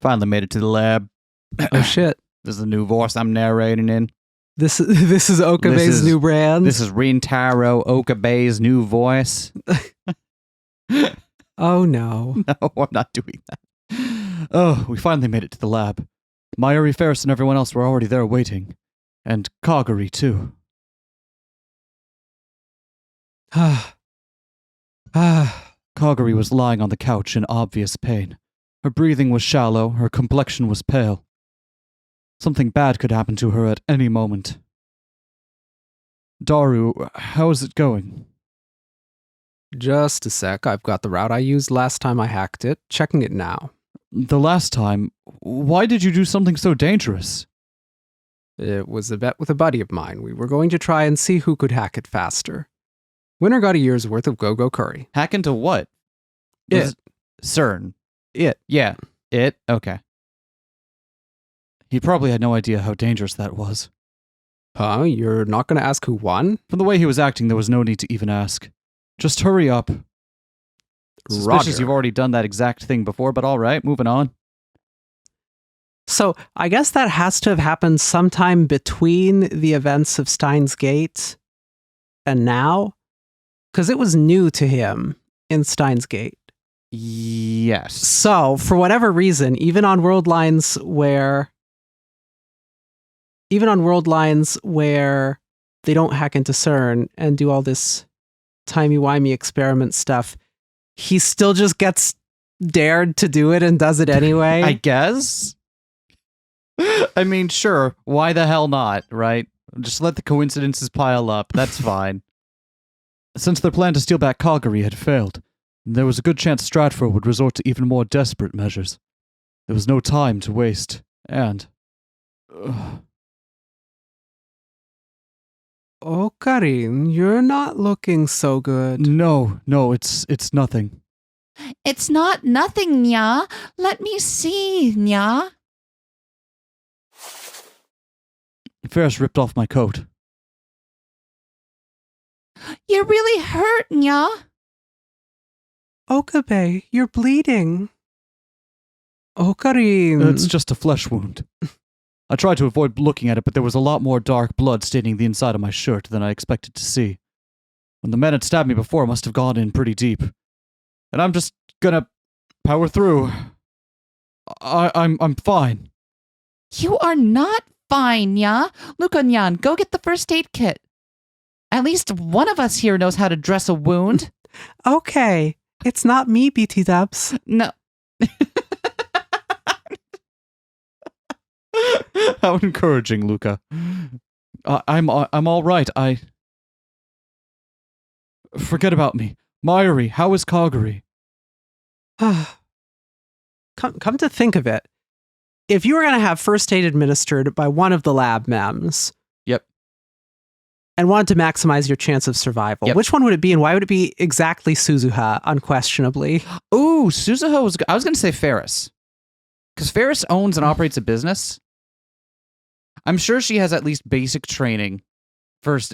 Finally made it to the lab. Oh shit. This is a new voice I'm narrating in. This is Okabe's new brand. This is Rintaro, Okabe's new voice. Oh no. No, I'm not doing that. Oh, we finally made it to the lab. Mayuri, Ferris, and everyone else were already there waiting. And Kagari, too. Kagari was lying on the couch in obvious pain. Her breathing was shallow, her complexion was pale. Something bad could happen to her at any moment. Daru, how is it going? Just a sec. I've got the route I used last time I hacked it. Checking it now. The last time? Why did you do something so dangerous? It was a bet with a buddy of mine. We were going to try and see who could hack it faster. Winner got a year's worth of go-go curry. Hack into what? It. CERN. It. Yeah. It? Okay. He probably had no idea how dangerous that was. Huh? You're not going to ask who won? From the way he was acting, there was no need to even ask. Just hurry up. Suspicious Roger. you've already done that exact thing before, but all right, moving on. So, I guess that has to have happened sometime between the events of Steins Gate and now? Because it was new to him in Steins Gate. Yes. So, for whatever reason, even on world lines where they don't hack into CERN and do all this timey-wimey experiment stuff, he still just gets dared to do it and does it anyway. I guess. I mean, sure. Why the hell not, right? Just let the coincidences pile up. That's fine. Since their plan to steal back Calgary had failed, there was a good chance Stratford would resort to even more desperate measures. There was no time to waste, and... Oh, Karin, you're not looking so good. No, it's nothing. It's not nothing, Nya. Let me see, Nya. Ferris ripped off my coat. You're really hurt, Nya. Okabe, you're bleeding. Oh, Karin. It's just a flesh wound. I tried to avoid looking at it, but there was a lot more dark blood staining the inside of my shirt than I expected to see. When the men had stabbed me before, it must have gone in pretty deep. And I'm just gonna power through. I'm fine. You are not fine, Nya. Luca Nyan, go get the first aid kit. At least one of us here knows how to dress a wound. Okay. It's not me, BT Dubs. No. How encouraging, Luca. I'm all right. Forget about me. Mayuri, how is Calgary? Come to think of it, if you were going to have first aid administered by one of the lab mems, Yep. and wanted to maximize your chance of survival, Yep. which one would it be, and why would it be exactly Suzuha, unquestionably? Ooh, Suzuha was... I was going to say Ferris. Because Ferris owns and operates a business. I'm sure she has at least basic training first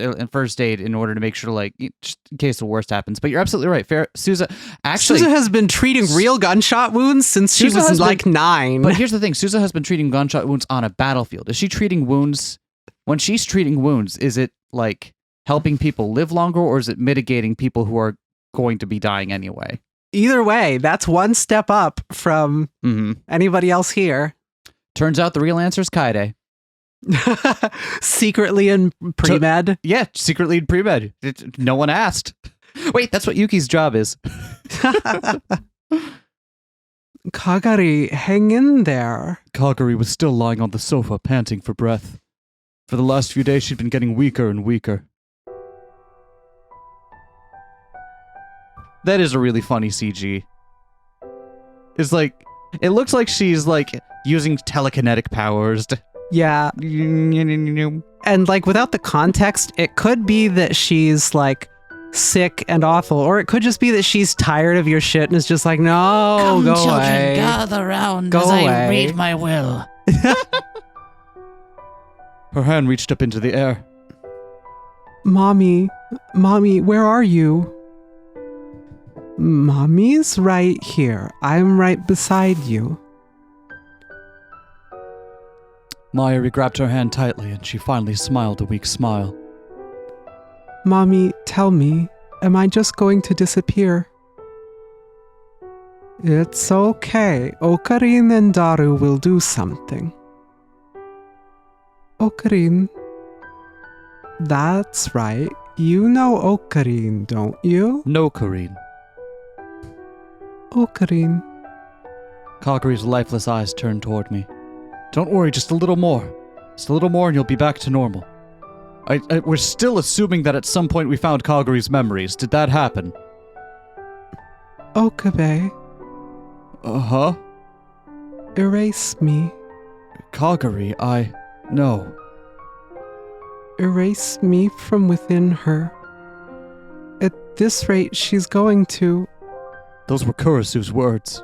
aid in order to make sure, like, just in case the worst happens. But you're absolutely right. Suzuha has been treating real gunshot wounds since she was like 9. But here's the thing. Suzuha has been treating gunshot wounds on a battlefield. Is she treating wounds... When she's treating wounds, is it, like, helping people live longer, or is it mitigating people who are going to be dying anyway? Either way, that's one step up from anybody else here. Turns out the real answer is Kaede. Secretly in pre-med? Yeah, secretly in pre-med. No one asked. Wait, that's what Yuki's job is. Kagari, hang in there. Kagari was still lying on the sofa, panting for breath. For the last few days, she'd been getting weaker and weaker. That is a really funny CG. It's like, it looks like she's like using telekinetic powers to... Yeah. And like without the context, it could be that she's like sick and awful, or it could just be that she's tired of your shit and is just like, no, Come, go children, away. gather round Go as away. I read my will. Her hand reached up into the air. Mommy, where are you? Mommy's right here. I'm right beside you. Mayuri grabbed her hand tightly, and she finally smiled a weak smile. Mommy, tell me, am I just going to disappear? It's okay. Ocarine and Daru will do something. Ocarine. That's right. You know Ocarine, don't you? No, Karine. Ocarine. Kaguri's lifeless eyes turned toward me. Don't worry, just a little more. Just a little more and you'll be back to normal. We're still assuming that at some point we found Kaguri's memories. Did that happen? Okabe, Uh-huh. erase me. Kaguri, No. Erase me from within her. At this rate, she's going to... Those were Kurisu's words.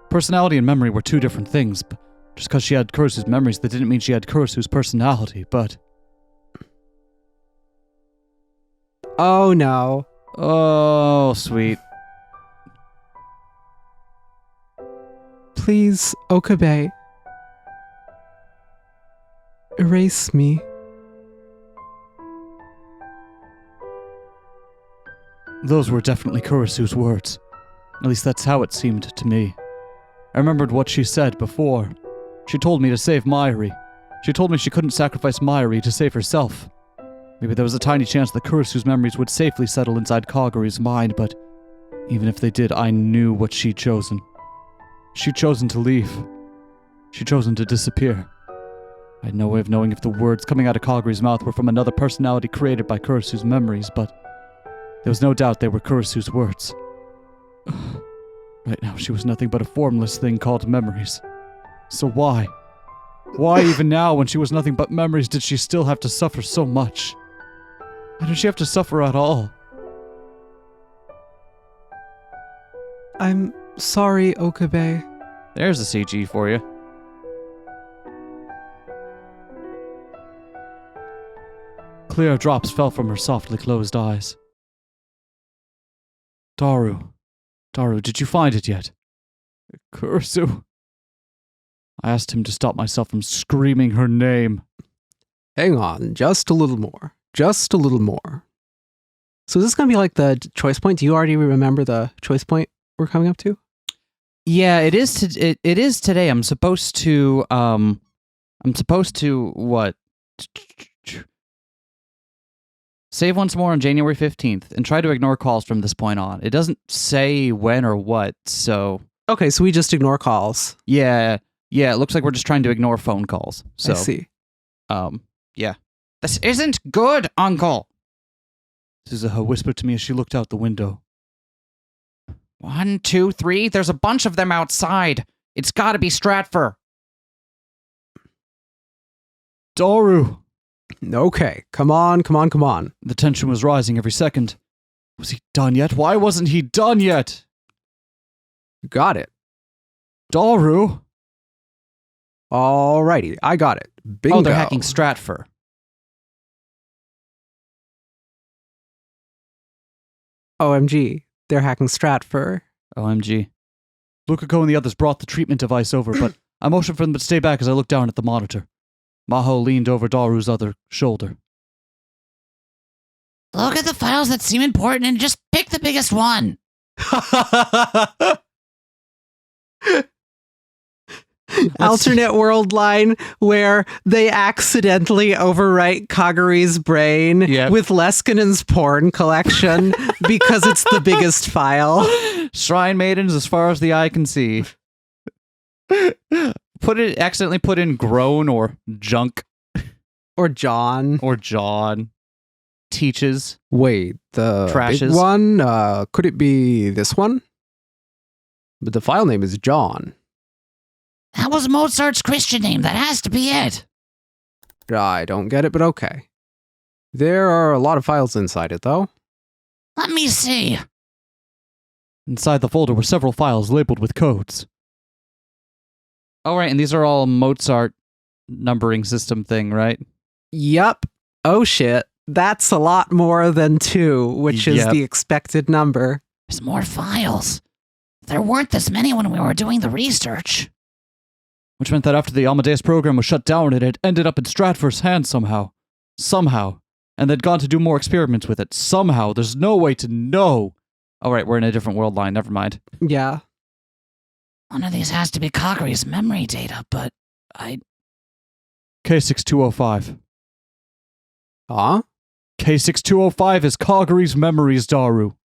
Personality and memory were two different things. But just because she had Kurisu's memories, that didn't mean she had Kurisu's personality, but... Oh no. Oh, sweet. Please, Okabe. Erase me. Those were definitely Kurisu's words. At least that's how it seemed to me. I remembered what she said before. She told me to save Mayuri. She told me she couldn't sacrifice Mayuri to save herself. Maybe there was a tiny chance that Kurisu's memories would safely settle inside Kaguri's mind, but even if they did, I knew what she'd chosen. She'd chosen to leave. She'd chosen to disappear. I had no way of knowing if the words coming out of Kaguri's mouth were from another personality created by Kurisu's memories, but there was no doubt they were Kurisu's words. Right now, she was nothing but a formless thing called memories. So why? Why even now, when she was nothing but memories, did she still have to suffer so much? Why did she have to suffer at all? I'm sorry, Okabe. There's a CG for you. Clear drops fell from her softly closed eyes. Daru, did you find it yet? Kurisu. I asked him to stop myself from screaming her name. Hang on, just a little more. Just a little more. So is this going to be like the choice point? Do you already remember the choice point we're coming up to? Yeah, it is. It is today. I'm supposed to. What? Save once more on January 15th and try to ignore calls from this point on. It doesn't say when or what, so. Okay, so we just ignore calls. Yeah. It looks like we're just trying to ignore phone calls. So. I see. Yeah. This isn't good, Uncle. Suzuha whispered to me as she looked out the window. 1, 2, 3. There's a bunch of them outside. It's gotta be Stratfor. Daru! Okay, come on. The tension was rising every second. Was he done yet? Why wasn't he done yet? Got it. Daru! Alrighty, I got it. Bingo. Oh, they're hacking Stratfor. OMG, they're hacking Stratfor. OMG. Lukako and the others brought the treatment device over, but I motioned for them to stay back as I looked down at the monitor. Maho leaned over Daru's other shoulder. Look at the files that seem important and just pick the biggest one. Alternate world line where they accidentally overwrite Kaguri's brain with Leskinen's porn collection because it's the biggest file. Shrine maidens as far as the eye can see. Accidentally put in groan or junk. Or John. Teaches. Wait, the Trashes. big one? Could it be this one? But the file name is John. That was Mozart's Christian name. That has to be it. I don't get it, but okay. There are a lot of files inside it, though. Let me see. Inside the folder were several files labeled with codes. Oh, right, and these are all Mozart numbering system thing, right? Yup. Oh, shit. That's a lot more than 2, which is the expected number. There's more files. There weren't this many when we were doing the research. Which meant that after the Amadeus program was shut down, it had ended up in Stratford's hands somehow. Somehow. And they'd gone to do more experiments with it. Somehow. There's no way to know. Oh, right, we're in a different world line. Never mind. Yeah. One of these has to be Kaguri's memory data, but I... K6205. Huh? K6205 is Kaguri's memories, Daru.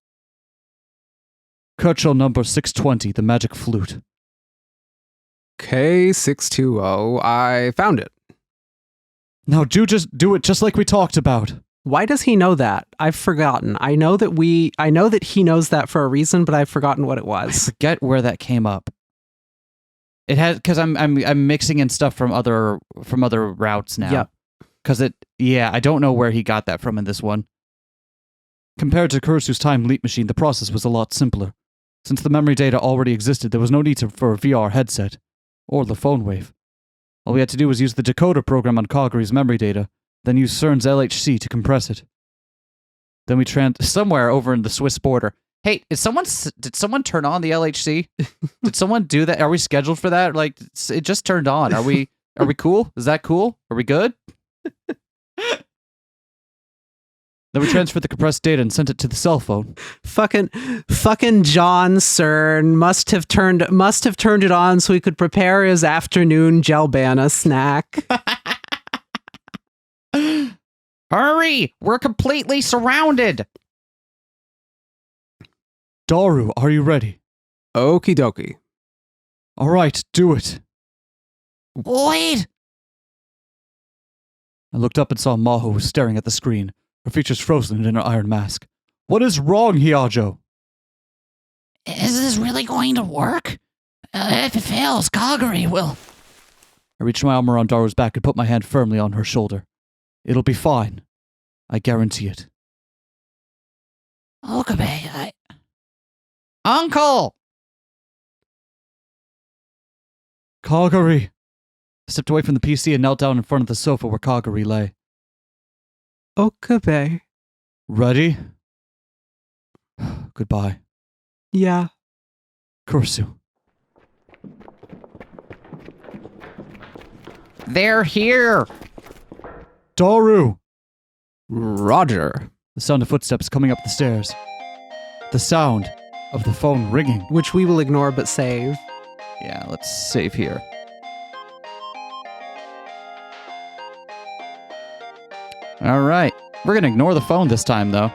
Kirchhoff number 620, the magic flute. K620. I found it. Now do it just like we talked about. Why does he know that? I've forgotten. I know that he knows that for a reason, but I've forgotten what it I was. forget where that came up. It has because I'm mixing in stuff from other routes now. Yep. Because I don't know where he got that from in this one. Compared to Kurisu's time leap machine, the process was a lot simpler. Since the memory data already existed, there was no need for a VR headset or the phone wave. All we had to do was use the decoder program on Kaguri's memory data, then use CERN's LHC to compress it. Then we somewhere over in the Swiss border. Hey, did someone turn on the LHC? Did someone do that? Are we scheduled for that? Like, it just turned on. Are we cool? Is that cool? Are we good? Then we transferred the compressed data and sent it to the cell phone. Fucking John CERN must have turned it on so he could prepare his afternoon gelbana snack. Hurry! We're completely surrounded! Daru, are you ready? Okie dokie. All right, do it. Wait! I looked up and saw Maho was staring at the screen, her features frozen in her iron mask. What is wrong, Hiajo? Is this really going to work? If it fails, Kaguri will... I reached my arm around Daru's back and put my hand firmly on her shoulder. It'll be fine. I guarantee it. Okabe, Uncle! Kaguri! I stepped away from the PC and knelt down in front of the sofa where Kaguri lay. Okabe. Ready? Goodbye. Yeah. Kurisu. They're here! Daru! Roger. The sound of footsteps coming up the stairs. The sound of the phone ringing. Which we will ignore but save. Yeah, let's save here. All right. We're going to ignore the phone this time, though.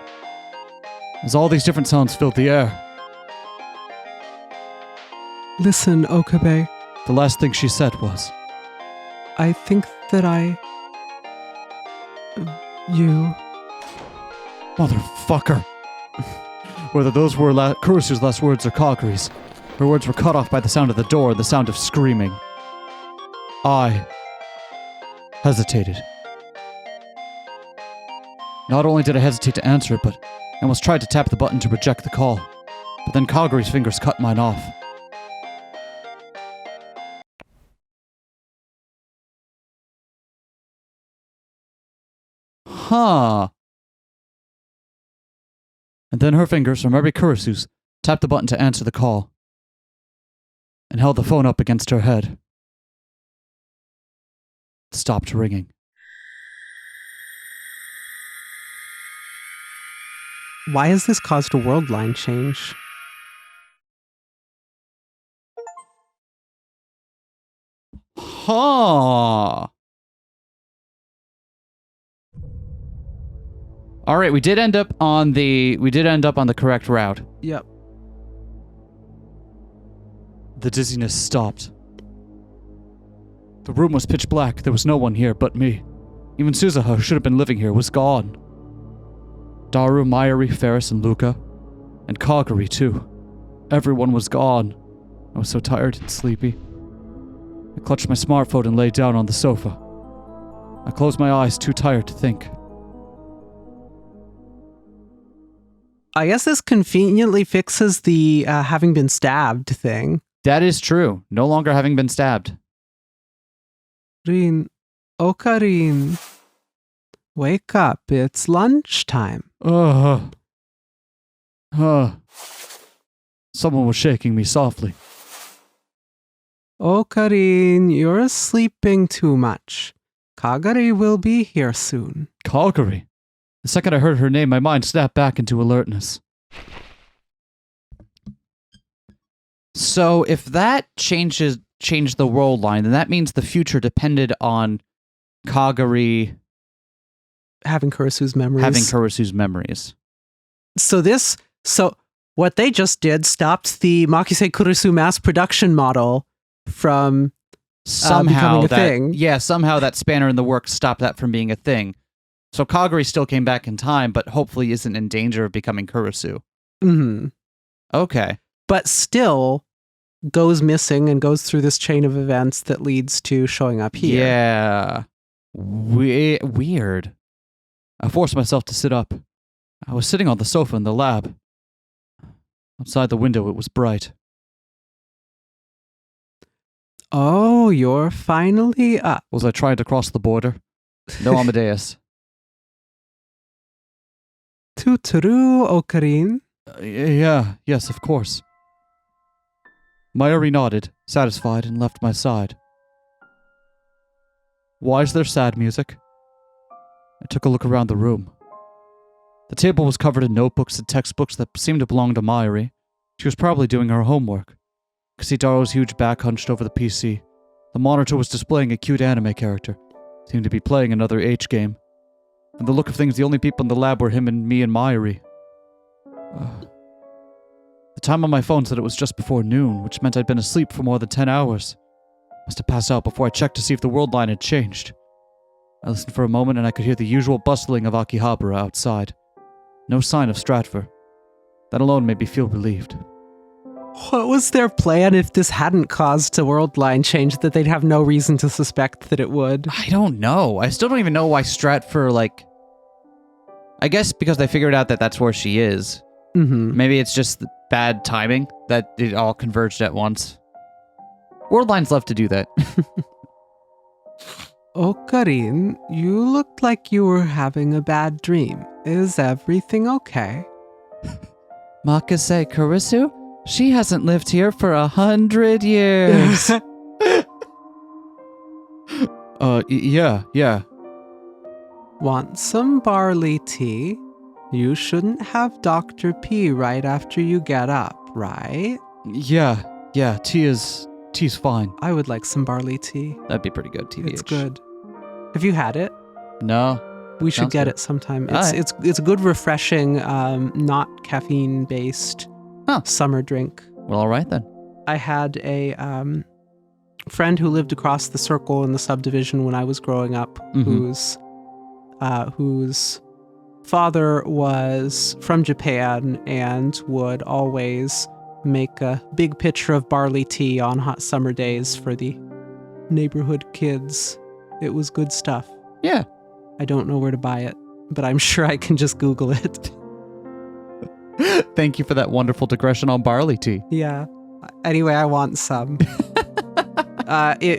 As all these different sounds filled the air. Listen, Okabe. The last thing she said was, I think that you... Motherfucker. Whether those were Kurisu's last words or Kaguri's, her words were cut off by the sound of the door and the sound of screaming. I hesitated. Not only did I hesitate to answer it, but I almost tried to tap the button to reject the call. But then Kaguri's fingers cut mine off. Huh. And then her fingers, or maybe Kurisu's, tapped the button to answer the call. And held the phone up against her head. It stopped ringing. Why has this caused a worldline change? Huh. All right, we did end up on the correct route. Yep. The dizziness stopped. The room was pitch black. There was no one here but me. Even Suzuha, who should have been living here, was gone. Daru, Mayuri, Ferris, and Luca. And Kaguri, too. Everyone was gone. I was so tired and sleepy. I clutched my smartphone and lay down on the sofa. I closed my eyes, too tired to think. I guess this conveniently fixes the having been stabbed thing. That is true. No longer having been stabbed. Rin, Okarin, wake up. It's lunchtime. Someone was shaking me softly. Okarin, you're sleeping too much. Kagari will be here soon. Kagari? The second I heard her name, my mind snapped back into alertness. So if that changed the world line, then that means the future depended on Kagari having Kurisu's memories. So what they just did stopped the Makise Kurisu mass production model from becoming a thing. Yeah, somehow that spanner in the works stopped that from being a thing. So Kagari still came back in time, but hopefully isn't in danger of becoming Kurisu. Mm-hmm. Okay. But still goes missing and goes through this chain of events that leads to showing up here. Yeah. Weird. I forced myself to sit up. I was sitting on the sofa in the lab. Outside the window, it was bright. Oh, you're finally up. Was I trying to cross the border? No, Amadeus. Tuturu, Okarin. Yes, of course. Mayuri nodded, satisfied, and left my side. Why is there sad music? I took a look around the room. The table was covered in notebooks and textbooks that seemed to belong to Mayuri. She was probably doing her homework. Kisitaro's huge back hunched over the PC. The monitor was displaying a cute anime character. Seemed to be playing another H game. From the look of things, the only people in the lab were him and me and Mayuri. The time on my phone said it was just before noon, which meant I'd been asleep for more than 10 hours. Must have passed out before I checked to see if the world line had changed. I listened for a moment and I could hear the usual bustling of Akihabara outside. No sign of Stratfor. That alone made me feel relieved. What was their plan if this hadn't caused a world line change that they'd have no reason to suspect that it would? I don't know. I still don't even know why Stratfor, I guess because they figured out that that's where she is. Mm-hmm. Maybe it's just bad timing that it all converged at once. World lines love to do that. Okarin, you looked like you were having a bad dream. Is everything okay? Makise Kurisu? She hasn't lived here for 100 years. Yeah. Want some barley tea? You shouldn't have Dr. P right after you get up, right? Yeah, tea's fine. I would like some barley tea. That'd be pretty good, TBH. It's good. Have you had it? No. We should get it sometime. It's a good, refreshing, not caffeine-based summer drink. Well, all right then. I had a friend who lived across the circle in the subdivision when I was growing up, whose father was from Japan and would always make a big pitcher of barley tea on hot summer days for the neighborhood kids. It was good stuff. Yeah. I don't know where to buy it, but I'm sure I can just Google it. Thank you for that wonderful digression on barley tea. Yeah. Anyway, I want some.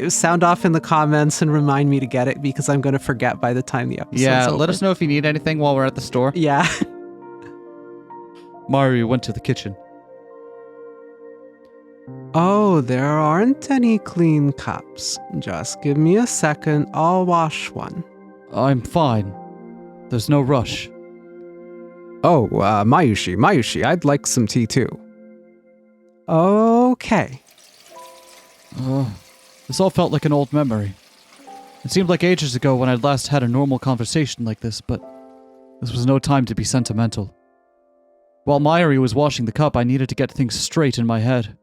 Sound off in the comments and remind me to get it because I'm going to forget by the time the episode's over. Let us know if you need anything while we're at the store. Yeah. Mayuri went to the kitchen. Oh, there aren't any clean cups. Just give me a second, I'll wash one. I'm fine. There's no rush. Oh, Mayushi, I'd like some tea too. Okay. This all felt like an old memory. It seemed like ages ago when I'd last had a normal conversation like this, but this was no time to be sentimental. While Mayuri was washing the cup, I needed to get things straight in my head.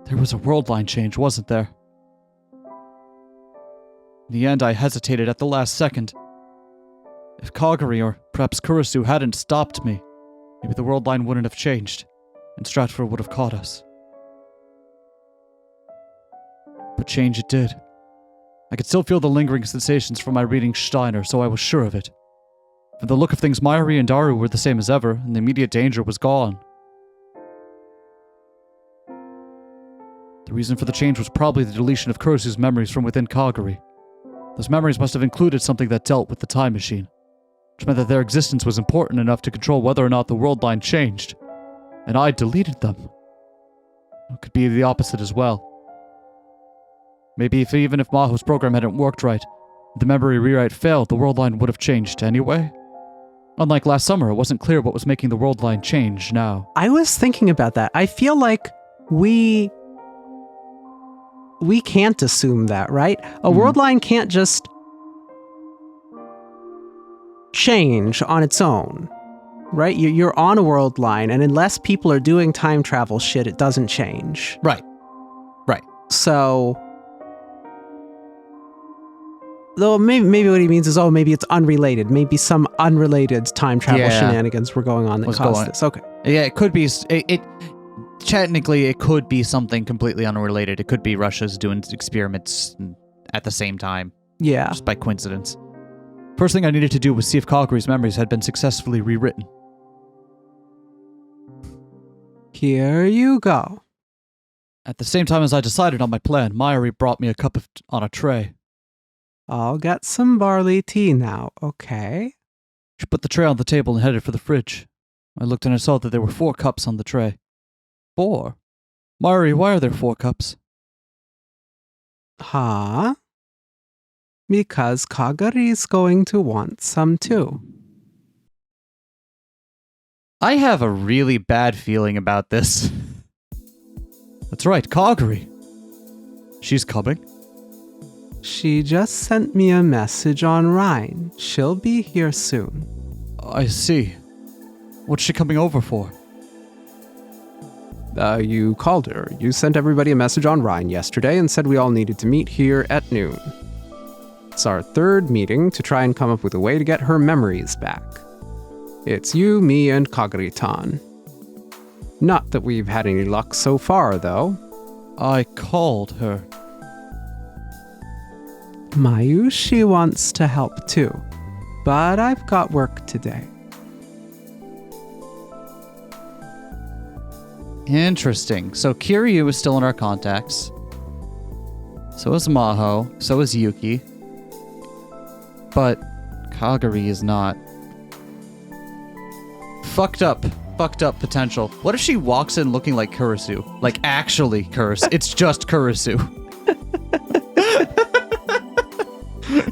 There was a world line change, wasn't there? In the end, I hesitated at the last second. If Kagari or perhaps Kurisu hadn't stopped me, maybe the world line wouldn't have changed, and Stratfor would have caught us. But change it did. I could still feel the lingering sensations from my reading Steiner, so I was sure of it. From the look of things, Mayuri and Daru were the same as ever, and the immediate danger was gone. The reason for the change was probably the deletion of Kurisu's memories from within Kagari. Those memories must have included something that dealt with the time machine, which meant that their existence was important enough to control whether or not the world line changed, and I deleted them. It could be the opposite as well. Maybe even if Maho's program hadn't worked right, the memory rewrite failed, the world line would have changed anyway. Unlike last summer, it wasn't clear what was making the world line change now. I was thinking about that. I feel like we can't assume that, right? A world line can't just change on its own, right? You're on a world line, and unless people are doing time travel shit, it doesn't change. Right. So, though maybe what he means is, maybe it's unrelated. Maybe some unrelated time travel shenanigans were going on that caused this. Okay. Yeah, it could be. Technically, it could be something completely unrelated. It could be Russia's doing experiments at the same time. Yeah. Just by coincidence. First thing I needed to do was see if Kaguri's memories had been successfully rewritten. Here you go. At the same time as I decided on my plan, Mayuri brought me a cup on a tray. I'll get some barley tea now, okay? She put the tray on the table and headed for the fridge. I looked and I saw that there were 4 cups on the tray. 4? Mayuri, why are there 4 cups? Huh? Because Kaguri's going to want some too. I have a really bad feeling about this. That's right, Kaguri. She's coming. She just sent me a message on Rhine. She'll be here soon. I see. What's she coming over for? You called her. You sent everybody a message on Rhine yesterday and said we all needed to meet here at noon. It's our 3rd meeting to try and come up with a way to get her memories back. It's you, me, and Kaguri-tan. Not that we've had any luck so far, though. I called her. Mayushi wants to help too, but I've got work today. Interesting. So Kiryu is still in our contacts. So is Maho. So is Yuki. But Kaguri is not. Fucked up potential. What if she walks in looking like Kurisu? Like actually Kurisu. It's just Kurisu.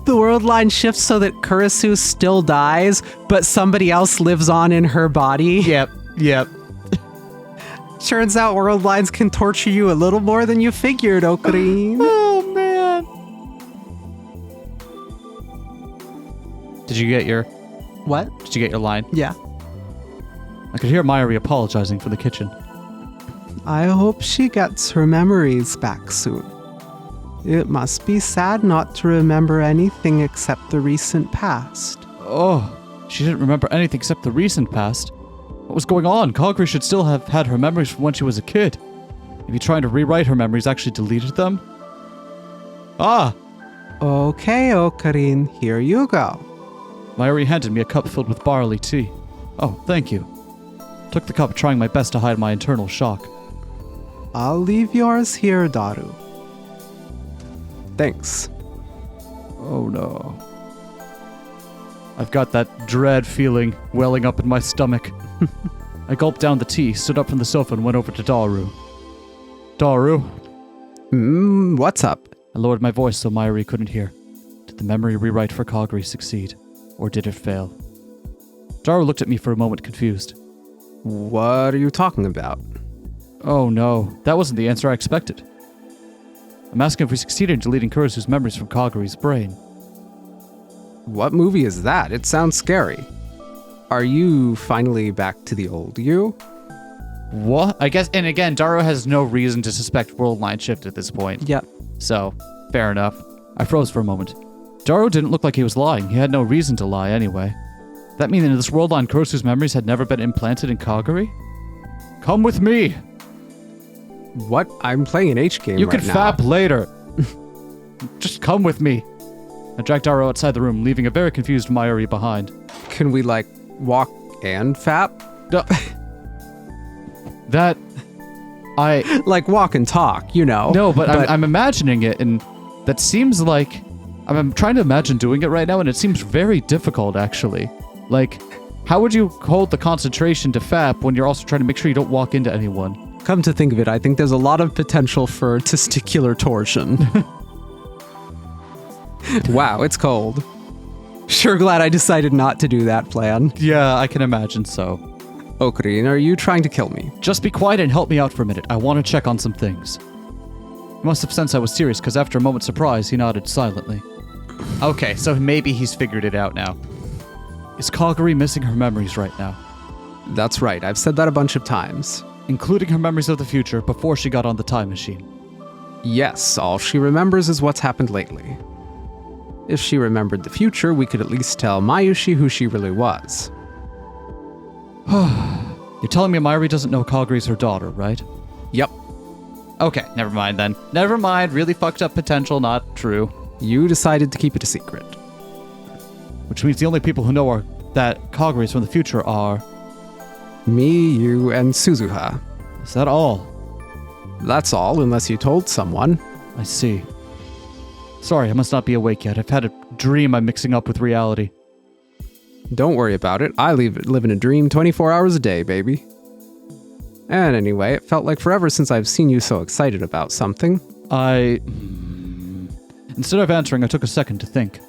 The world line shifts so that Kurisu still dies, but somebody else lives on in her body. Yep. Turns out world lines can torture you a little more than you figured, Okarin. Oh, man. Did you get your... What? Did you get your line? Yeah. I could hear Mayuri apologizing for the kitchen. I hope she gets her memories back soon. It must be sad not to remember anything except the recent past. Oh, she didn't remember anything except the recent past. What was going on? Kaguri should still have had her memories from when she was a kid. Maybe trying to rewrite her memories actually deleted them? Ah! Okay, Okarin, here you go. Mayuri handed me a cup filled with barley tea. Oh, thank you. Took the cup, trying my best to hide my internal shock. I'll leave yours here, Daru. Thanks. Oh no. I've got that dread feeling welling up in my stomach. I gulped down the tea, stood up from the sofa, and went over to Daru. Daru? What's up? I lowered my voice so Mayuri couldn't hear. Did the memory rewrite for Kaguri succeed? Or did it fail? Daru looked at me for a moment, confused. What are you talking about? Oh no, that wasn't the answer I expected. I'm asking if we succeeded in deleting Kurisu's memories from Kaguri's brain. What movie is that? It sounds scary. Are you finally back to the old you? What? I guess, and again, Daru has no reason to suspect worldline shift at this point. Yep. So, fair enough. I froze for a moment. Daru didn't look like he was lying. He had no reason to lie anyway. That mean in this worldline, Kurisu's memories had never been implanted in Kaguri? Come with me! What? I'm playing an H game You right can now. fap later. Just come with me. I dragged Daru outside the room, leaving a very confused Mayuri behind. Can we, walk and fap? That... walk and talk, you know. No, but I'm imagining it, and that seems like... I'm trying to imagine doing it right now, and it seems very difficult, actually. How would you hold the concentration to fap when you're also trying to make sure you don't walk into anyone? Come to think of it, I think there's a lot of potential for testicular torsion. Wow, it's cold. Sure glad I decided not to do that plan. Yeah, I can imagine so. Okarin, are you trying to kill me? Just be quiet and help me out for a minute. I want to check on some things. He must have sensed I was serious, because after a moment's surprise, he nodded silently. Okay, so maybe he's figured it out now. Is Kagari missing her memories right now? That's right, I've said that a bunch of times. Including her memories of the future before she got on the time machine. Yes, all she remembers is what's happened lately. If she remembered the future, we could at least tell Mayushi who she really was. You're telling me Mayuri doesn't know Kagari's her daughter, right? Yep. Okay, never mind then. Never mind, really fucked up potential, not true. You decided to keep it a secret. Which means the only people who know that Kagari's from the future are... Me, you, and Suzuha. Is that all? That's all, unless you told someone. I see. Sorry, I must not be awake yet. I've had a dream I'm mixing up with reality. Don't worry about it. I live in a dream 24 hours a day, baby. And anyway, it felt like forever since I've seen you so excited about something. Instead of answering, I took a second to think.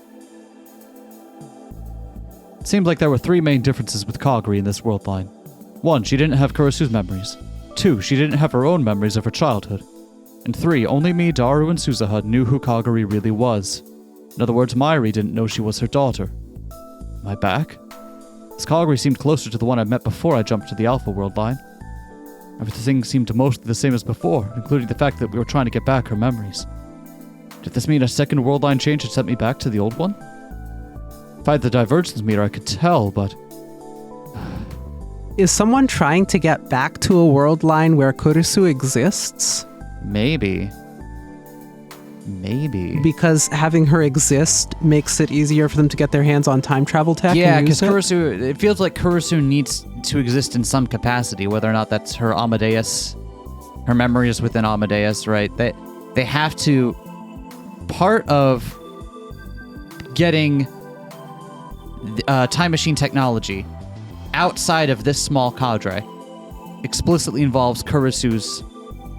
It seemed like there were three main differences with Kagari in this world line. 1, she didn't have Kurisu's memories. 2, she didn't have her own memories of her childhood. And 3, only me, Daru, and Suzuha knew who Kagari really was. In other words, Mayuri didn't know she was her daughter. Am I back? This Kagari seemed closer to the one I met before I jumped to the Alpha world line. Everything seemed mostly the same as before, including the fact that we were trying to get back her memories. Did this mean a second world line change had sent me back to the old one? If I had the divergence meter, I could tell, but... Is someone trying to get back to a world line where Kurisu exists? Maybe. Because having her exist makes it easier for them to get their hands on time travel tech. Yeah, because Kurisu, it feels like Kurisu needs to exist in some capacity, whether or not that's her Amadeus, her memories within Amadeus, right? They have to, part of getting time machine technology outside of this small cadre explicitly involves Kurisu's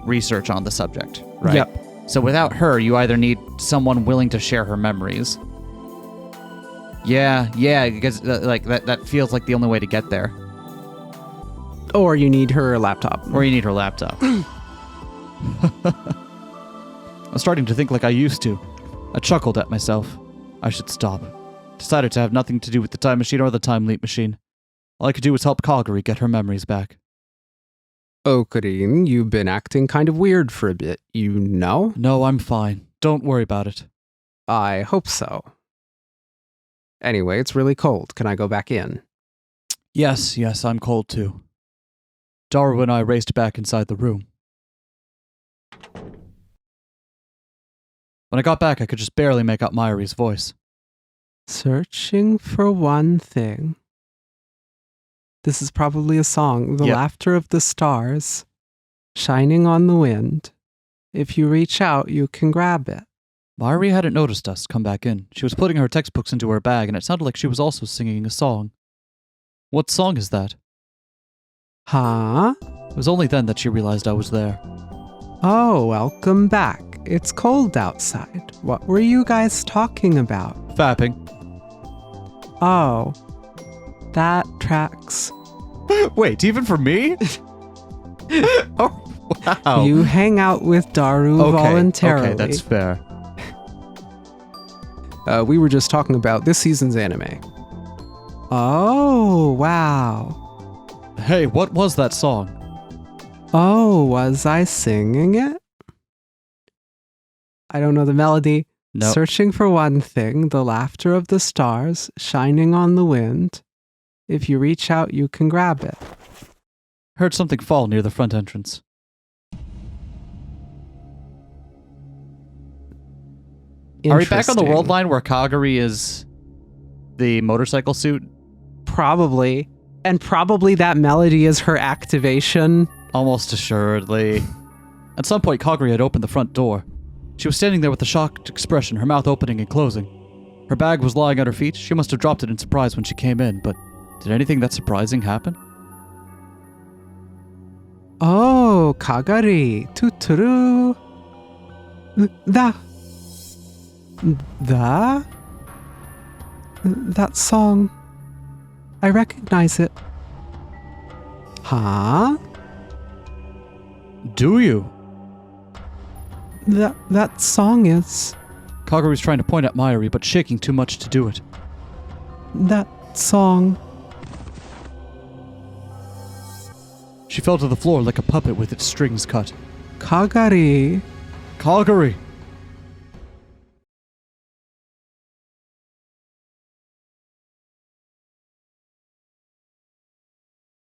research on the subject, right? Yep. So without her, you either need someone willing to share her memories. Yeah, because that feels like the only way to get there. Or you need her laptop. I was starting to think like I used to. I chuckled at myself. I should stop. Decided to have nothing to do with the time machine or the time leap machine. All I could do was help Kagari get her memories back. Okarin, you've been acting kind of weird for a bit, you know? No, I'm fine. Don't worry about it. I hope so. Anyway, it's really cold. Can I go back in? Yes, I'm cold too. Daru and I raced back inside the room. When I got back, I could just barely make out Mayuri's voice. Searching for one thing. This is probably a song. The laughter of the stars, shining on the wind. If you reach out, you can grab it. Mayuri hadn't noticed us come back in. She was putting her textbooks into her bag, and it sounded like she was also singing a song. What song is that? Huh? It was only then that she realized I was there. Oh, welcome back. It's cold outside. What were you guys talking about? Fapping. Oh, that tracks. Wait, even for me? Oh, wow. You hang out with Daru voluntarily. Okay, that's fair. We were just talking about this season's anime. Oh, wow. Hey, what was that song? Oh, was I singing it? I don't know the melody. No. Searching for one thing, the laughter of the stars, shining on the wind. If you reach out, you can grab it. Heard something fall near the front entrance. Are we back on the world line where Kagari is the motorcycle suit? Probably. And probably that melody is her activation. Almost assuredly. At some point, Kagari had opened the front door. She was standing there with a shocked expression, her mouth opening and closing. Her bag was lying at her feet. She must have dropped it in surprise when she came in, but did anything that surprising happen? Oh, Kagari, tuturu. That song. I recognize it. Huh? Do you? That song is... Kaguri's trying to point at Mayuri, but shaking too much to do it. That song... She fell to the floor like a puppet with its strings cut. Kagari. Kaguri!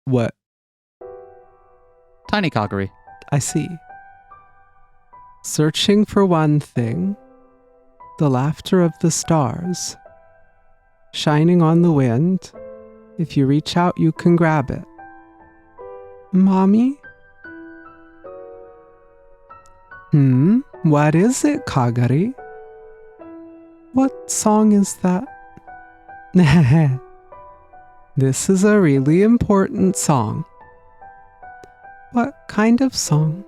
What? Tiny Kaguri. I see. Searching for one thing. The laughter of the stars. Shining on the wind. If you reach out, you can grab it. Mommy? What is it, Kagari? What song is that? This is a really important song. What kind of song?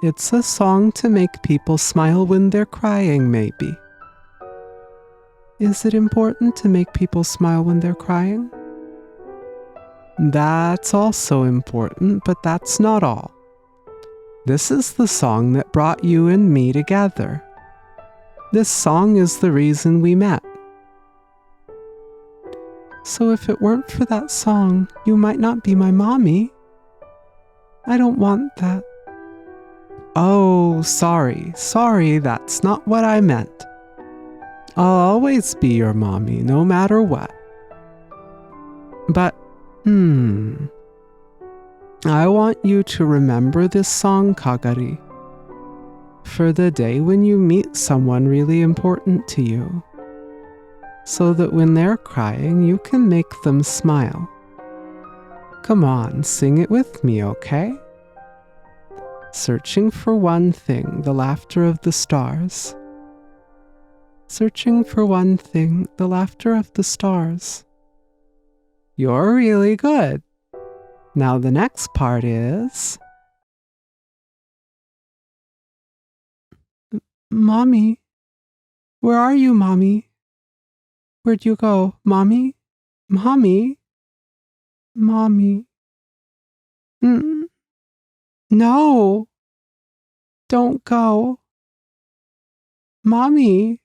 It's a song to make people smile when they're crying, maybe. Is it important to make people smile when they're crying? That's also important, but that's not all. This is the song that brought you and me together. This song is the reason we met. So if it weren't for that song, you might not be my mommy. I don't want that. Oh, sorry, that's not what I meant. I'll always be your mommy, no matter what. But, I want you to remember this song, Kagari, for the day when you meet someone really important to you, so that when they're crying, you can make them smile. Come on, sing it with me, okay? Searching for one thing, the laughter of the stars. Searching for one thing, the laughter of the stars. You're really good. Now the next part is... Mommy? Where are you, Mommy? Where'd you go, Mommy? Mommy? Mommy? No! Don't go. Mommy?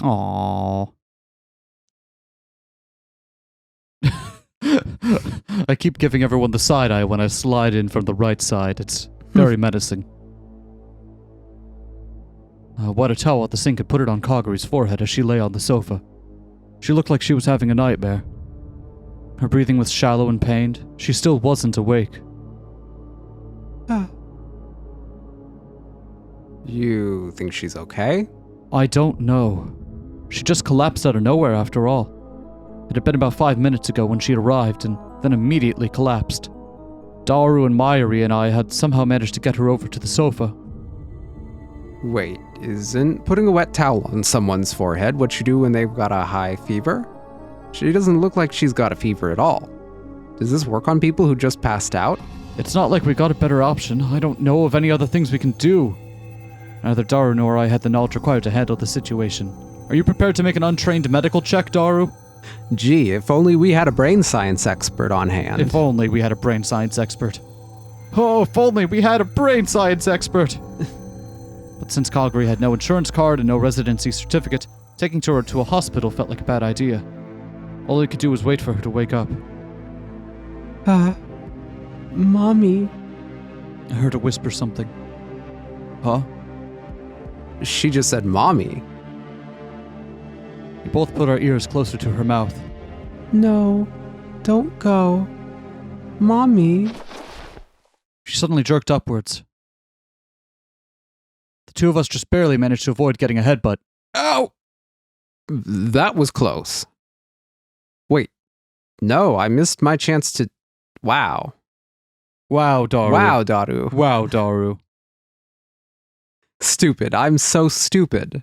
Aww. I keep giving everyone the side eye when I slide in from the right side. It's very menacing. I wet a towel at the sink and put it on Kaguri's forehead as she lay on the sofa. She looked like she was having a nightmare. Her breathing was shallow and pained. She still wasn't awake. You think she's okay? I don't know. She just collapsed out of nowhere after all. It had been about 5 minutes ago when she had arrived and then immediately collapsed. Daru and Mayuri and I had somehow managed to get her over to the sofa. Wait, isn't putting a wet towel on someone's forehead what you do when they've got a high fever? She doesn't look like she's got a fever at all. Does this work on people who just passed out? It's not like we got a better option. I don't know of any other things we can do. Neither Daru nor I had the knowledge required to handle the situation. Are you prepared to make an untrained medical check, Daru? Gee, if only we had a brain science expert on hand. If only we had a brain science expert. Oh, if only we had a brain science expert! But since Kaguri had no insurance card and no residency certificate, taking her to a hospital felt like a bad idea. All we could do was wait for her to wake up. Mommy. I heard her whisper something. Huh? She just said mommy. We both put our ears closer to her mouth. No, don't go. Mommy. She suddenly jerked upwards. The two of us just barely managed to avoid getting a headbutt. Ow! That was close. Wait. No, I missed my chance to... Wow. Wow, Daru. Wow, Daru. Wow, Daru. Stupid. I'm so stupid.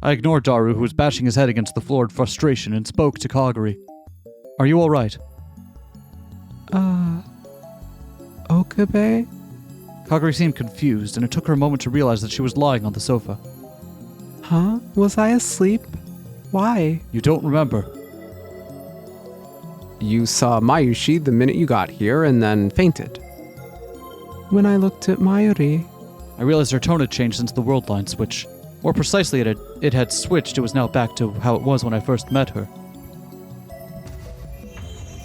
I ignored Daru, who was bashing his head against the floor in frustration, and spoke to Kaguri. Are you alright? Okabe? Kagari seemed confused, and it took her a moment to realize that she was lying on the sofa. Huh? Was I asleep? Why? You don't remember. You saw Mayushi the minute you got here and then fainted. When I looked at Mayuri. I realized her tone had changed since the worldline switch. More precisely, it had switched. It was now back to how it was when I first met her.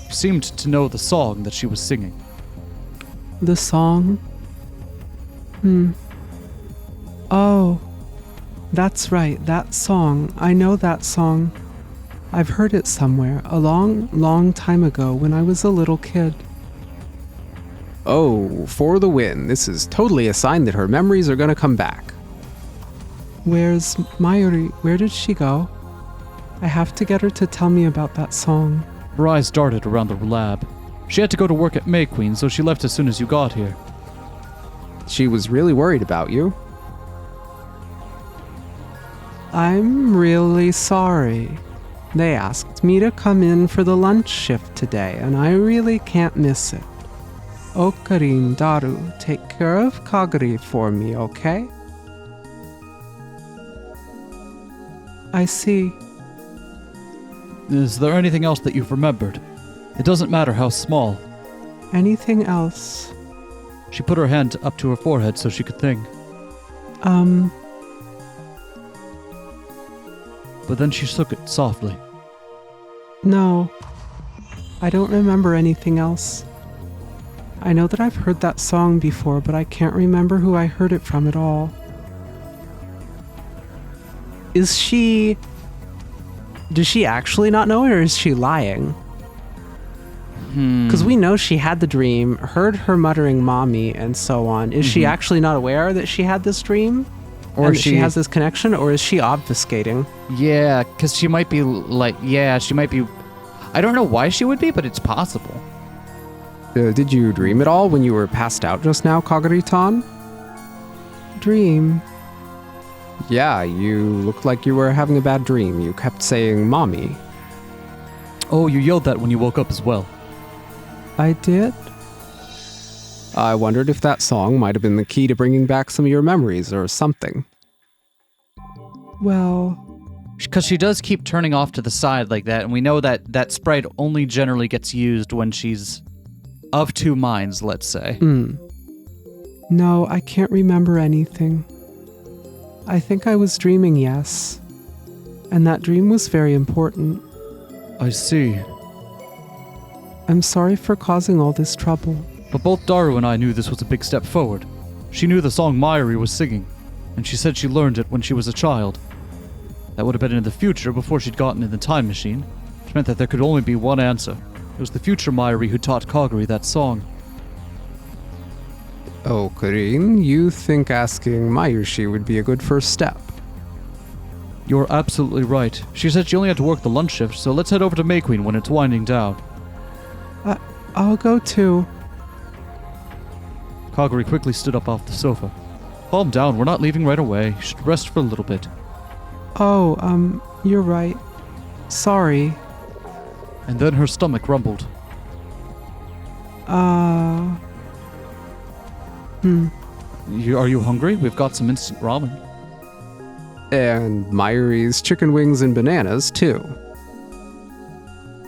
She seemed to know the song that she was singing. The song? Oh, that's right, that song. I know that song. I've heard it somewhere, a long, long time ago when I was a little kid. Oh, for the win. This is totally a sign that her memories are gonna come back. Where's Mayuri? Where did she go? I have to get her to tell me about that song. Her eyes darted around the lab. She had to go to work at May Queen, so she left as soon as you got here. She was really worried about you. I'm really sorry. They asked me to come in for the lunch shift today, and I really can't miss it. Okabe Rintaro, take care of Kagari for me, okay? I see. Is there anything else that you've remembered? It doesn't matter how small. Anything else? She put her hand up to her forehead so she could think. But then she shook it softly. No. I don't remember anything else. I know that I've heard that song before, but I can't remember who I heard it from at all. Does she actually not know it, or is she lying? Because we know she had the dream, heard her muttering mommy, and so on. Is she actually not aware that she had this dream? Or and she has this connection, or is she obfuscating? Yeah, because she might be I don't know why she would be, but it's possible. Did you dream at all when you were passed out just now, Kagari-tan? Dream? Yeah, you looked like you were having a bad dream. You kept saying mommy. Oh, you yelled that when you woke up as well. I did? I wondered if that song might have been the key to bringing back some of your memories or something. Well... Because she does keep turning off to the side like that, and we know that that sprite only generally gets used when she's of two minds, let's say. No, I can't remember anything. I think I was dreaming, yes. And that dream was very important. I see. I'm sorry for causing all this trouble. But both Daru and I knew this was a big step forward. She knew the song Mayuri was singing, and she said she learned it when she was a child. That would have been in the future before she'd gotten in the time machine, which meant that there could only be one answer. It was the future Mayuri who taught Kagari that song. Oh, Karin, you think asking Mayushi would be a good first step? You're absolutely right. She said she only had to work the lunch shift, so let's head over to May Queen when it's winding down. I'll go too. Kagari quickly stood up off the sofa. Calm down, we're not leaving right away. You should rest for a little bit. Oh, you're right. Sorry. And then her stomach rumbled. Are you hungry? We've got some instant ramen. And Mayuri's chicken wings and bananas, too.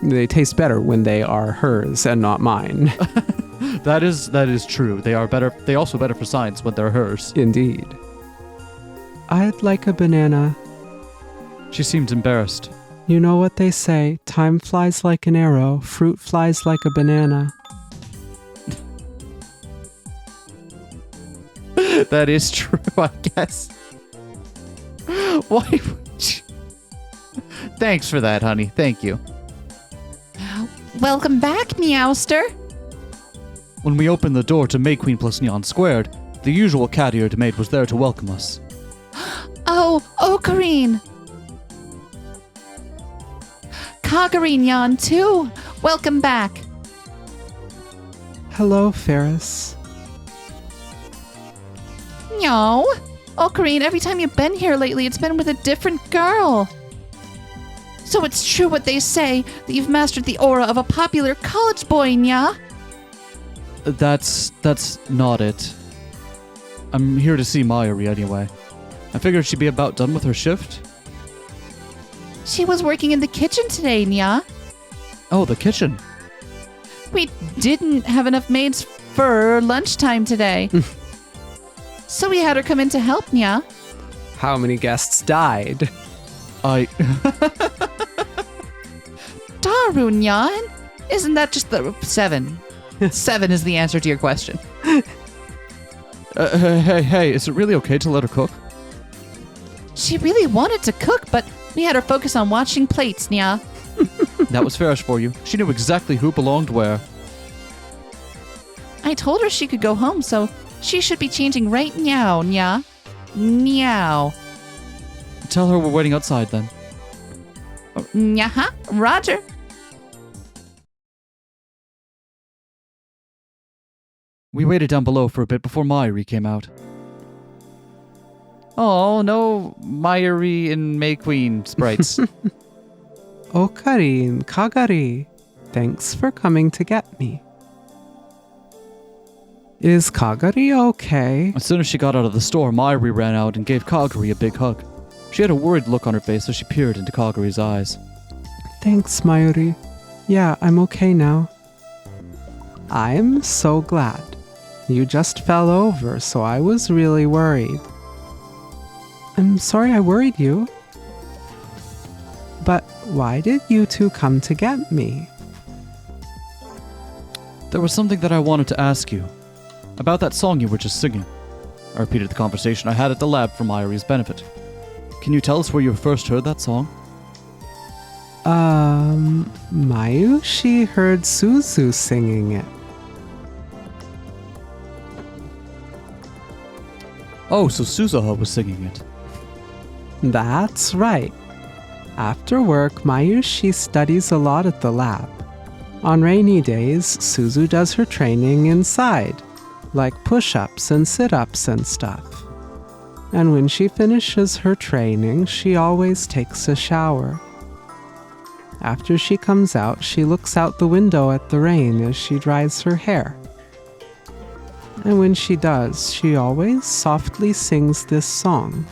They taste better when they are hers and not mine. That is true. They are better. They also better for science when they're hers. Indeed. I'd like a banana. She seemed embarrassed. You know what they say, time flies like an arrow, fruit flies like a banana. That is true, I guess. Why would you... Thanks for that, honey. Thank you. Welcome back, Meowster. When we opened the door to May Queen plus Nyan Squared, the usual cat-eared maid was there to welcome us. Oh, Kareen. Kagari Nyan too. Welcome back. Hello, Ferris. No. Kareen, every time you've been here lately, it's been with a different girl. So it's true what they say, that you've mastered the aura of a popular college boy, nya? That's not it. I'm here to see Mayuri anyway. I figured she'd be about done with her shift. She was working in the kitchen today, Nya. Oh, the kitchen. We didn't have enough maids for lunchtime today. So we had her come in to help, Nya. How many guests died? Daru, Nya. Isn't that just the 7? 7 is the answer to your question. Hey, is it really okay to let her cook? She really wanted to cook, but we had her focus on washing plates, Nya. That was fairish for you. She knew exactly who belonged where. I told her she could go home, so she should be changing right now, Nya. Meow. Tell her we're waiting outside then. Nya-ha, Roger. We waited down below for a bit before Mayuri came out. Oh, no Mayuri and May Queen sprites. Okarin, Kagari, thanks for coming to get me. Is Kagari okay? As soon as she got out of the store, Mayuri ran out and gave Kagari a big hug. She had a worried look on her face as she peered into Kagari's eyes. Thanks, Mayuri. Yeah, I'm okay now. I'm so glad. You just fell over, so I was really worried. I'm sorry I worried you. But why did you two come to get me? There was something that I wanted to ask you. About that song you were just singing. I repeated the conversation I had at the lab for Mayuri's benefit. Can you tell us where you first heard that song? Mayushi heard Suzu singing it. Oh, so Suzuha was singing it. That's right. After work, Mayushi studies a lot at the lab. On rainy days, Suzu does her training inside, like push-ups and sit-ups and stuff. And when she finishes her training, she always takes a shower. After she comes out, she looks out the window at the rain as she dries her hair. And when she does, she always softly sings this song.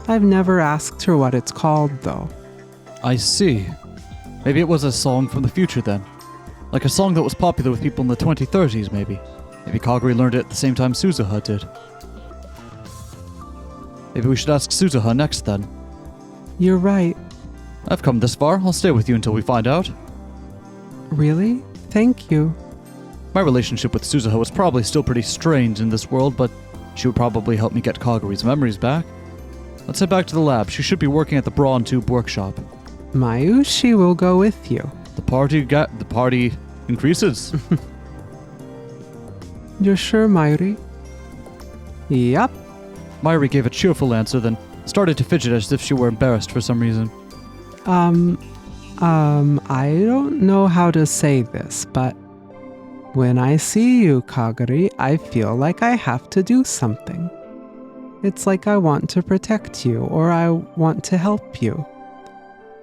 I've never asked her what it's called, though. I see. Maybe it was a song from the future then. Like a song that was popular with people in the 2030s, maybe. Maybe Kagari learned it at the same time Suzuha did. Maybe we should ask Suzuha next then. You're right. I've come this far. I'll stay with you until we find out. Really? Thank you. My relationship with Suzuha was probably still pretty strained in this world, but she would probably help me get Kagari's memories back. Let's head back to the lab. She should be working at the bra and tube workshop. Mayushi will go with you. The party increases. You're sure, Mayuri? Yup. Mayuri gave a cheerful answer, then started to fidget as if she were embarrassed for some reason. I don't know how to say this, but when I see you, Kagari, I feel like I have to do something. It's like I want to protect you, or I want to help you.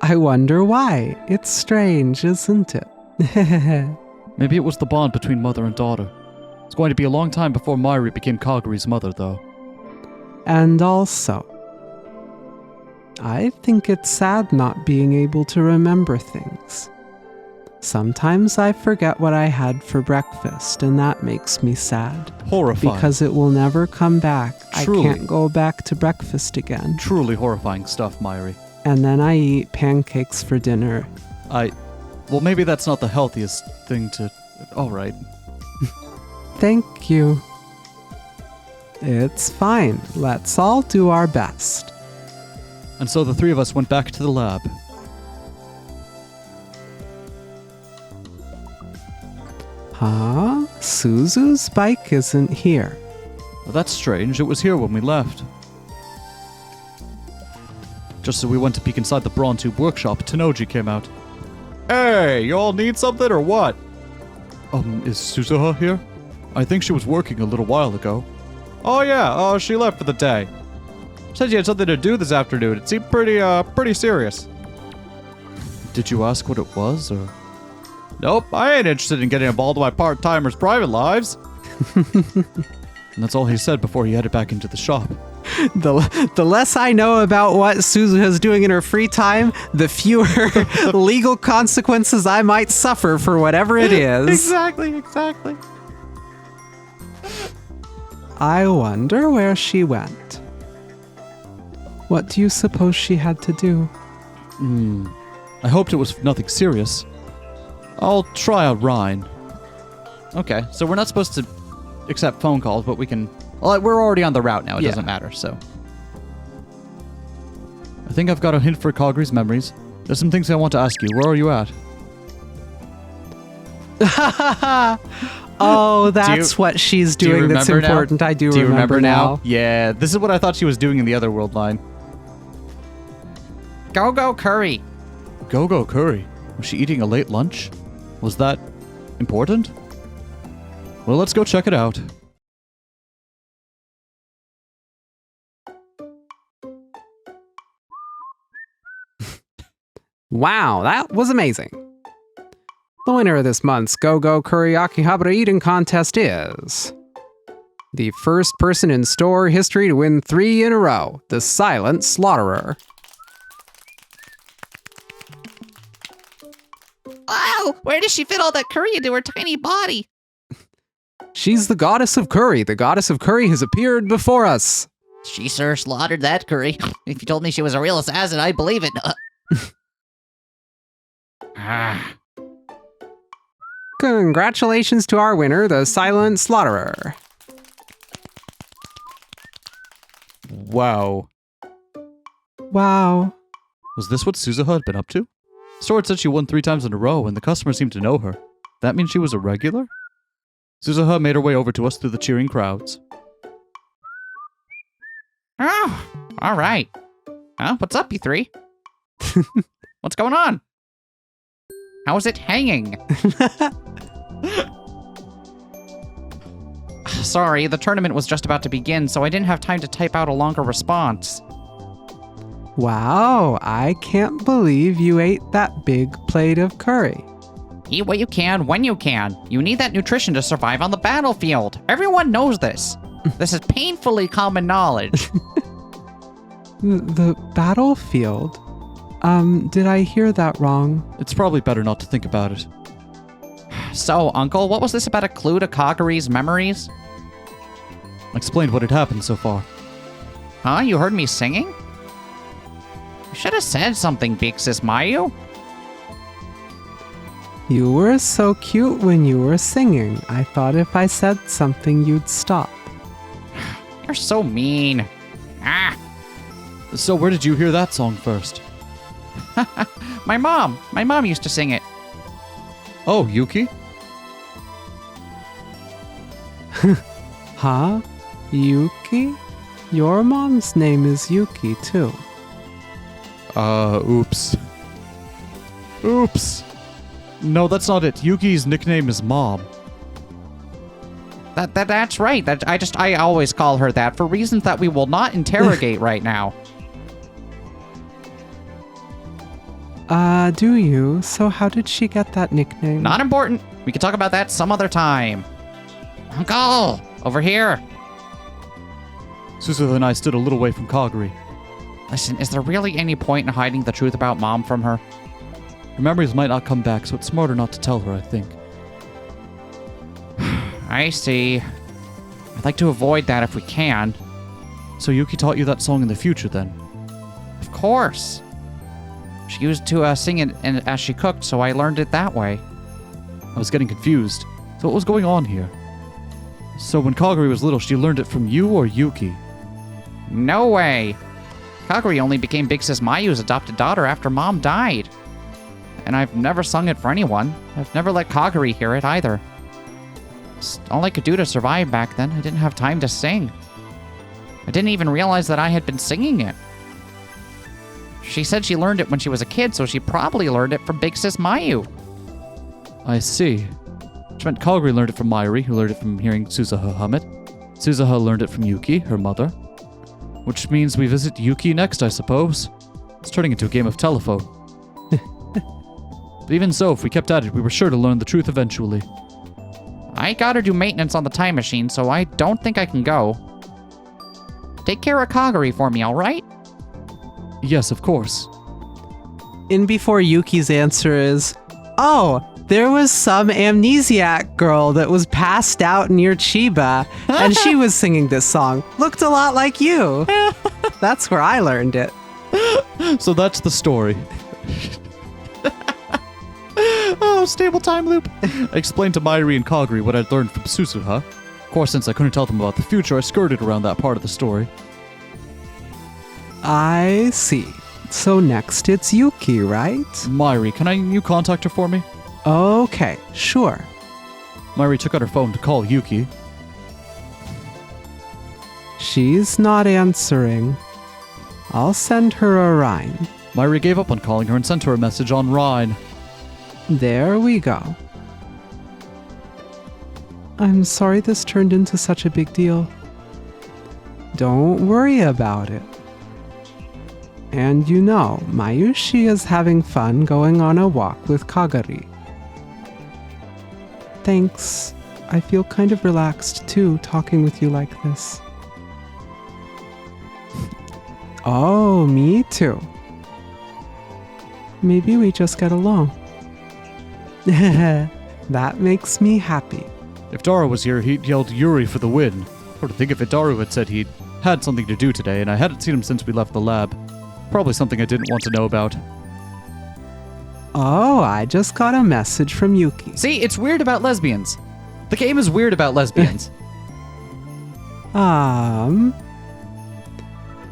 I wonder why. It's strange, isn't it? Maybe it was the bond between mother and daughter. It's going to be a long time before Mayuri became Kagari's mother, though. And also, I think it's sad not being able to remember things. Sometimes I forget what I had for breakfast, and that makes me sad. Horrifying. Because it will never come back. Truly. I can't go back to breakfast again. Truly horrifying stuff, Mayuri. And then I eat pancakes for dinner. Well, maybe that's not the healthiest thing to... Alright. Thank you. It's fine. Let's all do our best. And so the three of us went back to the lab. Huh? Suzu's bike isn't here. Well, that's strange. It was here when we left. Just as we went to peek inside the Brawn Tube workshop, Tenoji came out. Hey, you all need something or what? Is Suzuha here? I think she was working a little while ago. Oh yeah, she left for the day. Said you had something to do this afternoon. It seemed pretty serious. Did you ask what it was, or? Nope, I ain't interested in getting involved in my part-timers' private lives. And that's all he said before he headed back into the shop. The less I know about what Suzuha's doing in her free time, the fewer legal consequences I might suffer for whatever it is. Exactly. I wonder where she went. What do you suppose she had to do? I hoped it was nothing serious. I'll try a Rhine. Okay, so we're not supposed to accept phone calls, but we can... Well, we're already on the route now. It doesn't matter, so... I think I've got a hint for Kaguri's memories. There's some things I want to ask you. Where are you at? Oh, that's what she's doing that's important. Now? I do remember now. Yeah, this is what I thought she was doing in the other world line. Go curry. Go curry. Was she eating a late lunch? Was that important? Well, let's go check it out. Wow, that was amazing. The winner of this month's Go Curry Akihabara Eating Contest is... the first person in store history to win 3 in a row, the Silent Slaughterer. Wow, where does she fit all that curry into her tiny body? She's the goddess of curry. The goddess of curry has appeared before us. She sure slaughtered that curry. If you told me she was a real assassin, I'd believe it. Congratulations to our winner, the Silent Slaughterer. Wow. Wow. Was this what Suzuha had been up to? Sword said she won 3 times in a row, and the customers seemed to know her. That means she was a regular? Suzuha made her way over to us through the cheering crowds. Oh, all right. Huh? What's up, you three? What's going on? How is it hanging? Sorry, the tournament was just about to begin, so I didn't have time to type out a longer response. Wow, I can't believe you ate that big plate of curry. Eat what you can, when you can. You need that nutrition to survive on the battlefield. Everyone knows this. This is painfully common knowledge. The battlefield? Did I hear that wrong? It's probably better not to think about it. So, Uncle, what was this about a clue to Kaguri's memories? I explained what had happened so far. Huh? You heard me singing? You should have said something, Big Sis Mayu. You were so cute when you were singing. I thought if I said something, you'd stop. You're so mean. Ah! So where did you hear that song first? My mom. My mom used to sing it. Oh, Yuki? Huh? Yuki? Your mom's name is Yuki, too. Oops. Oops. No, that's not it. Yuki's nickname is Mom. That's right. I always call her that for reasons that we will not interrogate right now. Do you? So how did she get that nickname? Not important. We can talk about that some other time. Uncle, over here. Suzuha and I stood a little way from Kaguri. Listen, is there really any point in hiding the truth about Mom from her? Her memories might not come back, so it's smarter not to tell her, I think. I see. I'd like to avoid that if we can. So Yuki taught you that song in the future, then? Of course. She used to sing it as she cooked, so I learned it that way. I was getting confused. So what was going on here? So when Kaguri was little, she learned it from you or Yuki? No way. Kaguri only became Big Sis Mayu's adopted daughter after Mom died. And I've never sung it for anyone. I've never let Kaguri hear it either. It's all I could do to survive back then. I didn't have time to sing. I didn't even realize that I had been singing it. She said she learned it when she was a kid, so she probably learned it from Big Sis Mayu. I see. Which meant Kaguri learned it from Mayuri, who learned it from hearing Suzuha hum it. Suzuha learned it from Yuki, her mother. Which means we visit Yuki next, I suppose. It's turning into a game of telephone. But even so, if we kept at it, we were sure to learn the truth eventually. I gotta do maintenance on the time machine, so I don't think I can go. Take care of Kagari for me, alright? Yes, of course. In before Yuki's answer is, oh, there was some amnesiac girl that was passed out near Chiba, and she was singing this song. Looked a lot like you. That's where I learned it. So that's the story. Oh, stable time loop. I explained to Mairi and Kagari what I'd learned from Susuha. Of course, since I couldn't tell them about the future, I skirted around that part of the story. I see. So next it's Yuki, right? Mairi, can you contact her for me? Okay, sure. Mairi took out her phone to call Yuki. She's not answering. I'll send her a Rhine. Mairi gave up on calling her and sent her a message on Rhine. There we go. I'm sorry this turned into such a big deal. Don't worry about it. And you know, Mayushi is having fun going on a walk with Kagari. Thanks. I feel kind of relaxed too, talking with you like this. Oh, me too. Maybe we just get along. That makes me happy. If Daru was here, he'd yelled Yuri for the win. Or to think of it, Daru had said he'd had something to do today, and I hadn't seen him since we left the lab. Probably something I didn't want to know about. Oh, I just got a message from Yuki. See, it's weird about lesbians. The game is weird about lesbians. I'm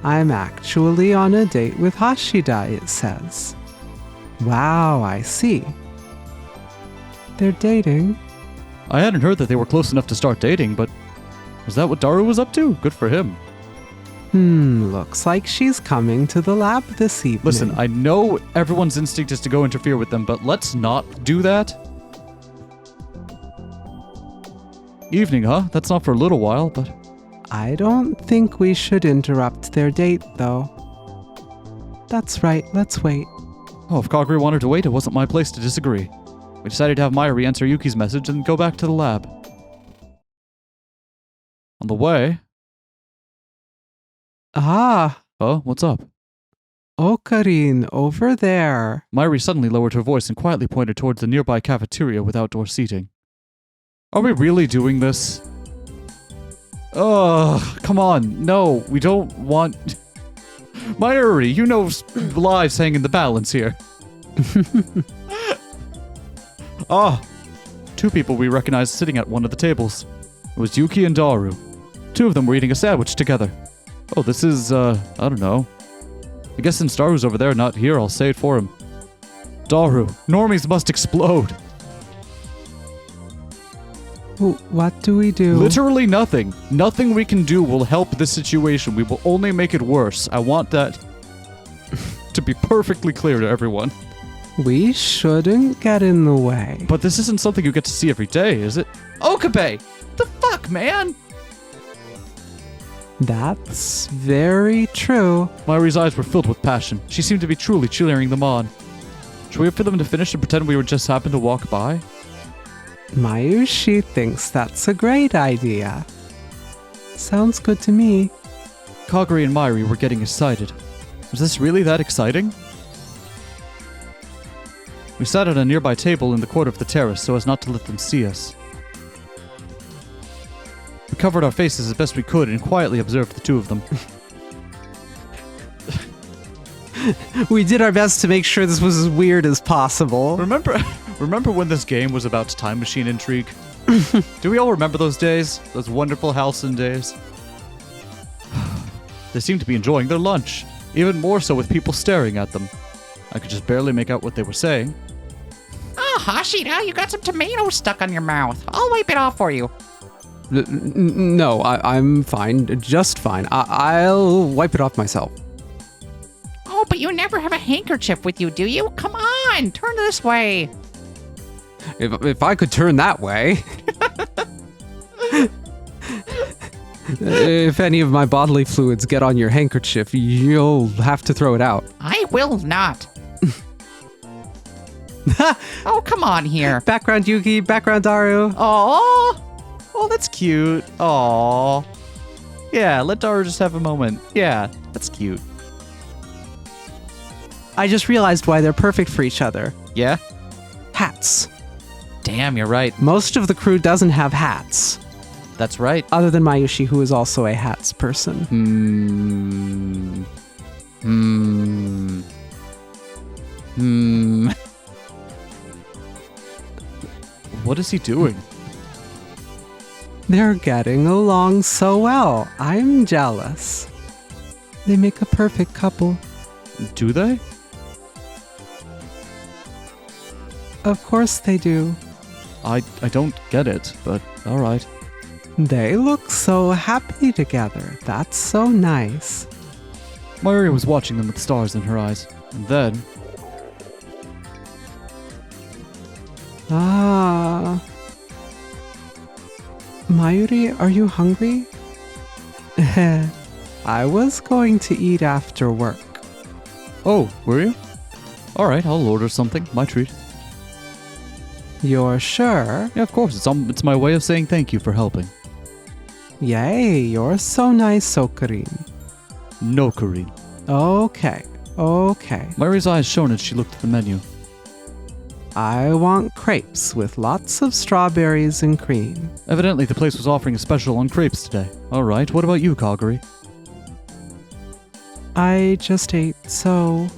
actually on a date with Hashida, it says. Wow, I see. They're dating. I hadn't heard that they were close enough to start dating, but was that what Daru was up to? Good for him. Looks like she's coming to the lab this evening. Listen, I know everyone's instinct is to go interfere with them, but let's not do that. Evening, huh? That's not for a little while, but... I don't think we should interrupt their date, though. That's right, let's wait. Oh, if Kagari wanted to wait, it wasn't my place to disagree. We decided to have Mairi answer Yuki's message and go back to the lab. On the way... Ah! Oh, what's up? Ocarine, over there. Mairi suddenly lowered her voice and quietly pointed towards the nearby cafeteria with outdoor seating. Are we really doing this? Ugh, come on. No, we don't want... Mairi, you know lives hang in the balance here. Two people we recognized sitting at one of the tables. It was Yuki and Daru. Two of them were eating a sandwich together. Oh, this is, I don't know. I guess since Daru's over there, not here, I'll say it for him. Daru, normies must explode. What do we do? Literally nothing. Nothing we can do will help this situation. We will only make it worse. I want that to be perfectly clear to everyone. We shouldn't get in the way. But this isn't something you get to see every day, is it? Okabe! The fuck, man? That's very true. Mairi's eyes were filled with passion. She seemed to be truly cheering them on. Should we wait for them to finish and pretend we were just happened to walk by? Mayushi thinks that's a great idea. Sounds good to me. Kagari and Mairi were getting excited. Was this really that exciting? We sat at a nearby table in the corner of the terrace so as not to let them see us. We covered our faces as best we could and quietly observed the two of them. We did our best to make sure this was as weird as possible. Remember when this game was about time machine intrigue? Do we all remember those days? Those wonderful halcyon days? They seemed to be enjoying their lunch, even more so with people staring at them. I could just barely make out what they were saying. Oh, Hashida, you got some tomatoes stuck on your mouth. I'll wipe it off for you. No, I'm fine. Just fine. I'll wipe it off myself. Oh, but you never have a handkerchief with you, do you? Come on, turn this way. If I could turn that way. If any of my bodily fluids get on your handkerchief, you'll have to throw it out. I will not. Oh, come on here. Background Yuki, background Daru. Aww. Oh, that's cute. Aww. Yeah, let Daru just have a moment. Yeah, that's cute. I just realized why they're perfect for each other. Yeah? Hats. Damn, you're right. Most of the crew doesn't have hats. That's right. Other than Mayushi, who is also a hats person. What is he doing? They're getting along so well. I'm jealous. They make a perfect couple. Do they? Of course they do. I don't get it, but all right. They look so happy together. That's so nice. Mayuri was watching them with stars in her eyes, and then... Ah. Mayuri, are you hungry? I was going to eat after work. Oh, were you? All right, I'll order something. My treat. You're sure? Yeah, of course. It's my way of saying thank you for helping. Yay, you're so nice, Okarin. No, Karin. Okay. Mayuri's eyes shone as she looked at the menu. I want crepes with lots of strawberries and cream. Evidently, the place was offering a special on crepes today. All right, what about you, Kaguri? I just ate, so...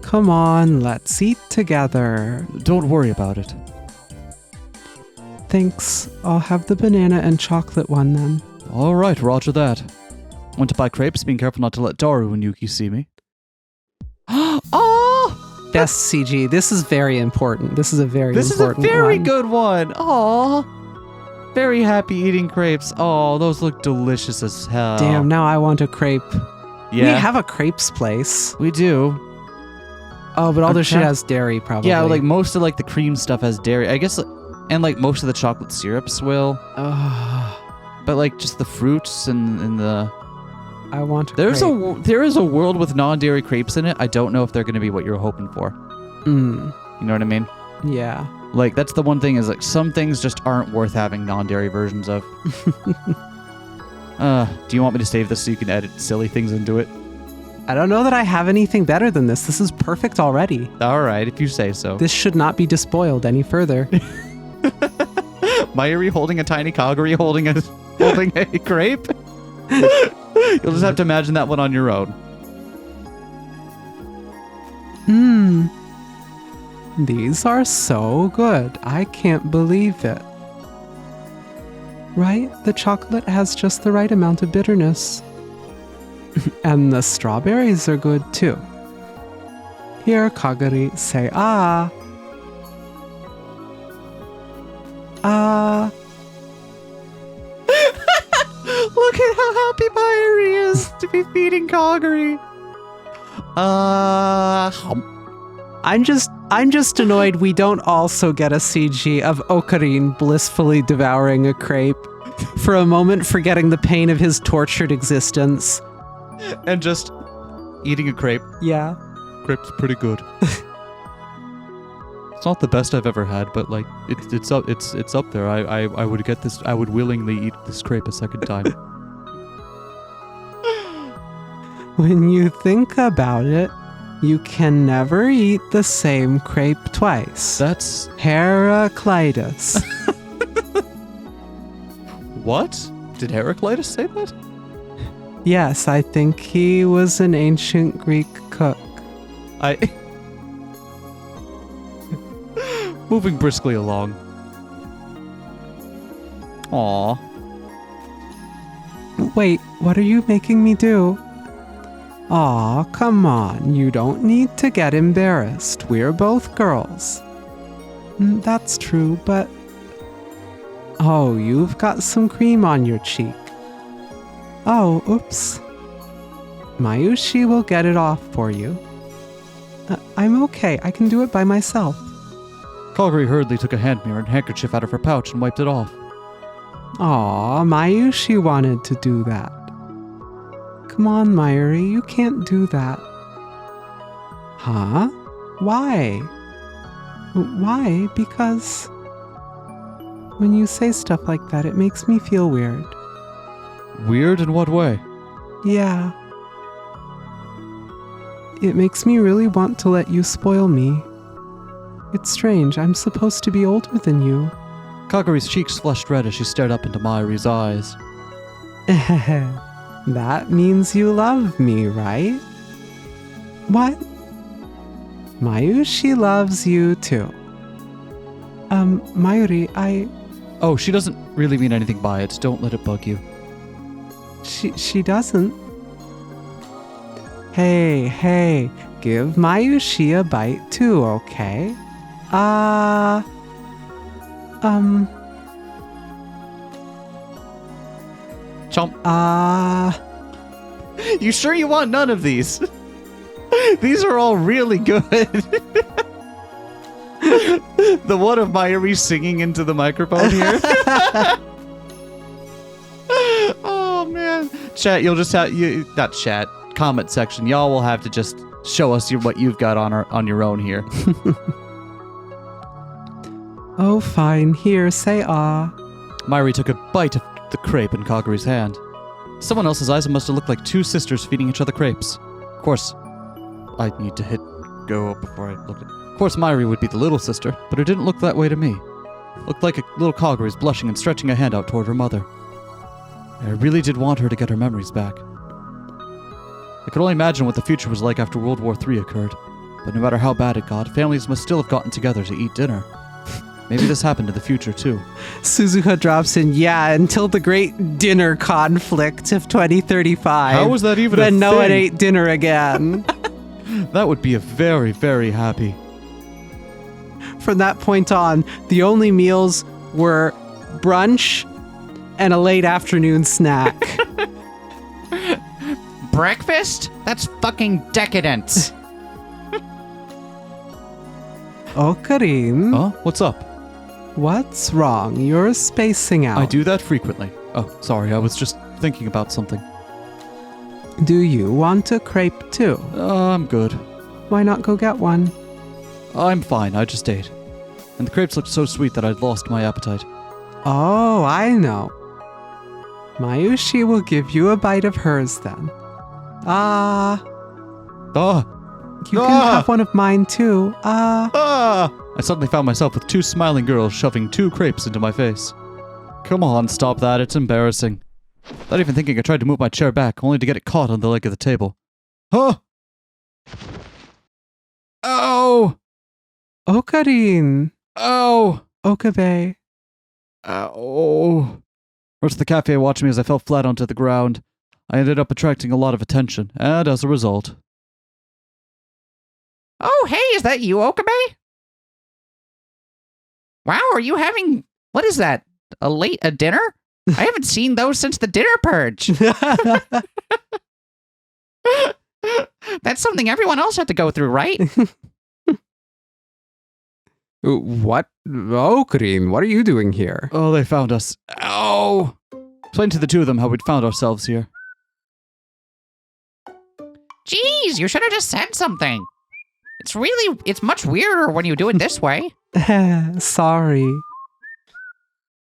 Come on, let's eat together. Don't worry about it. Thanks. I'll have the banana and chocolate one then. All right, roger that. Want to buy crepes? Being careful not to let Daru and Yuki see me. Oh! Best CG. This is very important. This is a very important one. Good one. Aw. Very happy eating crepes. Oh, those look delicious as hell. Damn, now I want a crepe. Yeah. We have a crepes place. We do. Oh, but all their shit has dairy, probably. Yeah, like most of like the cream stuff has dairy. I guess, and like most of the chocolate syrups will. But like just the fruits and the... I want a crepe. There is a world with non-dairy crepes in it. I don't know if they're going to be what you're hoping for. You know what I mean? Yeah. Like, that's the one thing is, like, some things just aren't worth having non-dairy versions of. Do you want me to save this so you can edit silly things into it? I don't know that I have anything better than this. This is perfect already. All right, if you say so. This should not be despoiled any further. Mayuri holding a tiny Kaguri holding a crepe? You'll just have to imagine that one on your own. These are so good. I can't believe it. Right? The chocolate has just the right amount of bitterness. And the strawberries are good too. Here, Kaguri, say ah. Ah. Look at how happy Mayuri is to be feeding Kaguri. I'm just annoyed we don't also get a CG of Okarin blissfully devouring a crepe, for a moment forgetting the pain of his tortured existence. And just eating a crepe. Yeah. Crepe's pretty good. It's not the best I've ever had, but like it's up there. I would get this. I would willingly eat this crepe a second time. When you think about it, you can never eat the same crepe twice. That's Heraclitus. What? Did Heraclitus say that? Yes, I think he was an ancient Greek cook. Moving briskly along. Aww. Wait, what are you making me do? Aw, come on, you don't need to get embarrassed. We're both girls. That's true, but... Oh, you've got some cream on your cheek. Oh, oops. Mayushi will get it off for you. I'm okay, I can do it by myself. Kaguri hurriedly took a hand mirror and handkerchief out of her pouch and wiped it off. Aw, Mayushi wanted to do that. Come on, Mayuri, you can't do that. Huh? Why? Why? Because when you say stuff like that, it makes me feel weird. Weird in what way? Yeah. It makes me really want to let you spoil me. It's strange, I'm supposed to be older than you. Kaguri's cheeks flushed red as she stared up into Mayuri's eyes. That means you love me, right? What? Mayushi loves you too. Mayuri, Oh, she doesn't really mean anything by it. Don't let it bug you. She doesn't. Hey, give Mayushi a bite too, okay? Chomp. You sure you want none of these? These are all really good. The one of Mayuri singing into the microphone here. Oh man. Chat, you'll just have not chat, comment section. Y'all will have to just show us what you've got on your own here. Oh, fine. Here, say ah. Mayuri took a bite of the crepe in Kaguri's hand. Someone else's eyes must have looked like two sisters feeding each other crepes. Of course, I need to hit go before I look at. Of course, Mayuri would be the little sister, but it didn't look that way to me. It looked like a little Kaguri's blushing and stretching a hand out toward her mother. I really did want her to get her memories back. I could only imagine what the future was like after World War III occurred. But no matter how bad it got, families must still have gotten together to eat dinner. Maybe this happened in the future, too. Suzuka drops in, yeah, until the great dinner conflict of 2035. How was that even a Then no thing? one ate dinner again. That would be a very, very happy. From that point on, the only meals were brunch and a late afternoon snack. Breakfast? That's fucking decadent. Okarin, Huh? What's up? what's wrong? You're spacing out. I do that frequently. Oh, sorry, I was just thinking about something. Do you want a crepe too? I'm good. Why not go get one? I'm fine, I just ate. And the crepes looked so sweet that I'd lost my appetite. Oh, I know. Mayushi will give you a bite of hers then. Ah! You can have one of mine too. Ah! I suddenly found myself with two smiling girls shoving two crepes into my face. Come on, stop that, it's embarrassing. Without even thinking, I tried to move my chair back, only to get it caught on the leg of the table. Huh? Oh! Okarin. Oh! Okabe. Ow. Rest of the cafe watched me as I fell flat onto the ground. I ended up attracting a lot of attention, and as a result... Oh, hey, is that you, Okabe? Wow, are you having... What is that? A dinner? I haven't seen those since the dinner purge. That's something everyone else had to go through, right? What? Okarin, what are you doing here? Oh, they found us. Ow! Explain to the two of them how we'd found ourselves here. Jeez, you should have just said something. It's much weirder when you do it this way. Sorry.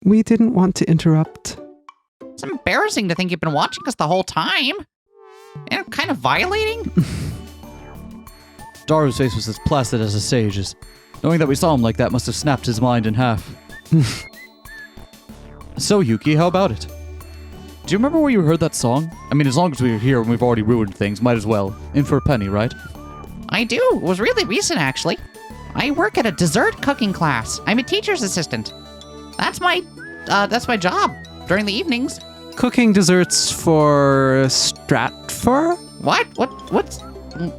We didn't want to interrupt. It's embarrassing to think you've been watching us the whole time. And kind of violating. Daru's face was as placid as a sage's. Knowing that we saw him like that must have snapped his mind in half. So, Yuki, how about it? Do you remember where you heard that song? I mean, as long as we were here and we've already ruined things, might as well. In for a penny, right? I do. It was really recent, actually. I work at a dessert cooking class. I'm a teacher's assistant. That's my job during the evenings. Cooking desserts for Stratfor? What? What's...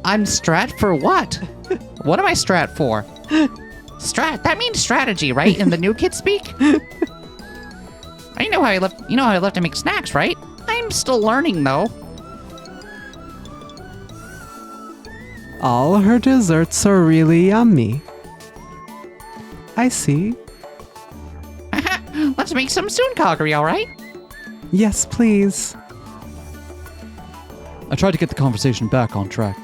I'm strat for what? What am I strat for? That means strategy, right? In the new kid speak? I know how I love to make snacks, right? I'm still learning, though. All her desserts are really yummy. I see. Let's make some soon, Kaguri, all right? Yes, please. I tried to get the conversation back on track.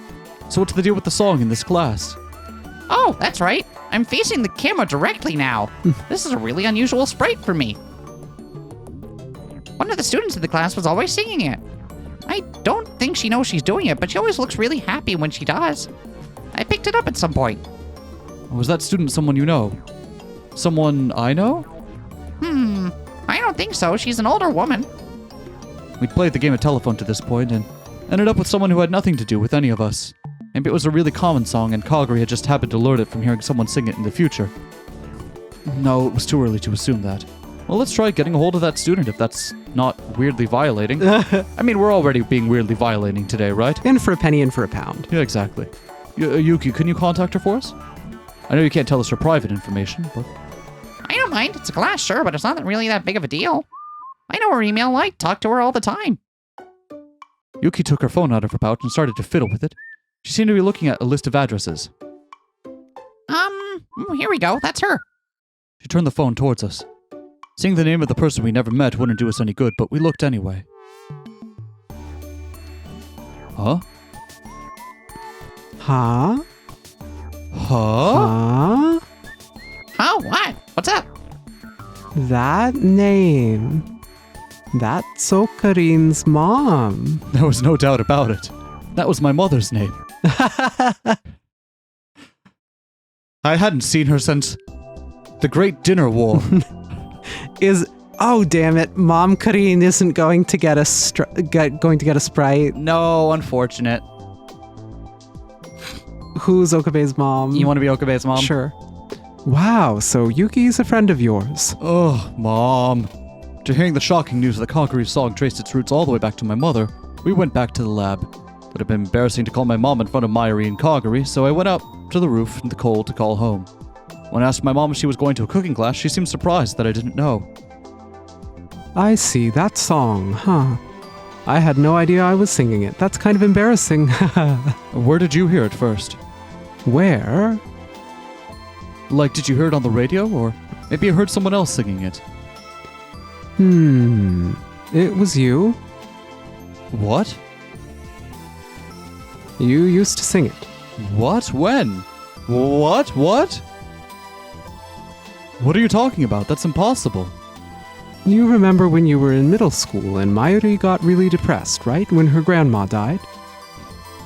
So what's the deal with the song in this class? Oh, that's right. I'm facing the camera directly now. This is a really unusual sprite for me. One of the students in the class was always singing it. I don't think she knows she's doing it, but she always looks really happy when she does. I picked it up at some point. Was that student someone you know? Someone I know? I don't think so. She's an older woman. We'd played the game of telephone to this point and ended up with someone who had nothing to do with any of us. Maybe it was a really common song and Kaguri had just happened to learn it from hearing someone sing it in the future. No, it was too early to assume that. Well, let's try getting a hold of that student if that's not weirdly violating. I mean, we're already being weirdly violating today, right? In for a penny, in for a pound. Yeah, exactly. Yuki, can you contact her for us? I know you can't tell us her private information, but... I don't mind. It's a class, sure, but it's not really that big of a deal. I know her email. I talk to her all the time. Yuki took her phone out of her pouch and started to fiddle with it. She seemed to be looking at a list of addresses. Here we go. That's her. She turned the phone towards us. Seeing the name of the person we never met wouldn't do us any good, but we looked anyway. Huh? Huh? Huh? Huh? Oh, what? What's up? That name. That's Okarin's mom. There was no doubt about it. That was my mother's name. I hadn't seen her since the Great Dinner War. Oh damn it! Mom Karin isn't going to get a sprite. No, unfortunate. Who's Okabe's mom? You want to be Okabe's mom? Sure. Wow, so Yuki's a friend of yours. Oh, Mom. After hearing the shocking news that Kaguri's song traced its roots all the way back to my mother, we went back to the lab. It would have been embarrassing to call my mom in front of Mayuri and Kaguri, so I went up to the roof in the cold to call home. When I asked my mom if she was going to a cooking class, she seemed surprised that I didn't know. I see, that song, huh? I had no idea I was singing it. That's kind of embarrassing. Where did you hear it first? Where? Like, did you hear it on the radio, or maybe you heard someone else singing it? It was you. What? You used to sing it. What? When? What? What are you talking about? That's impossible. You remember when you were in middle school and Mayuri got really depressed, right? When her grandma died?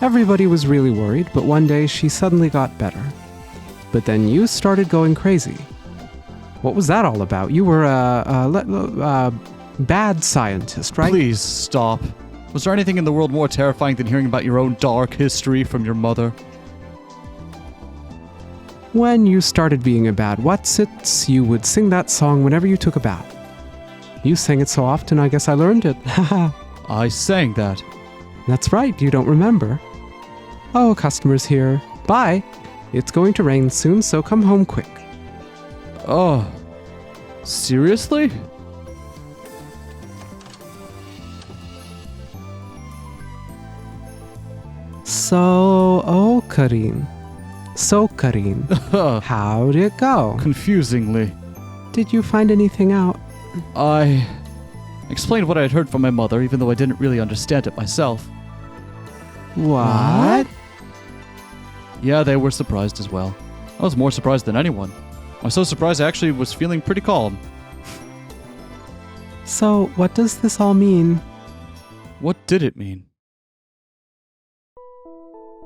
Everybody was really worried, but one day she suddenly got better. But then you started going crazy. What was that all about? You were a bad scientist, right? Please stop. Was there anything in the world more terrifying than hearing about your own dark history from your mother? When you started being a bad whatsits, you would sing that song whenever you took a bath. You sang it so often, I guess I learned it. I sang that. That's right, you don't remember. Oh, customer's here. Bye. It's going to rain soon, so come home quick. Oh, seriously? So, Karin. So, Karin, how'd it go? Confusingly. Did you find anything out? I explained what I had heard from my mother, even though I didn't really understand it myself. What? Yeah, they were surprised as well. I was more surprised than anyone. I was so surprised I actually was feeling pretty calm. So, what does this all mean? What did it mean?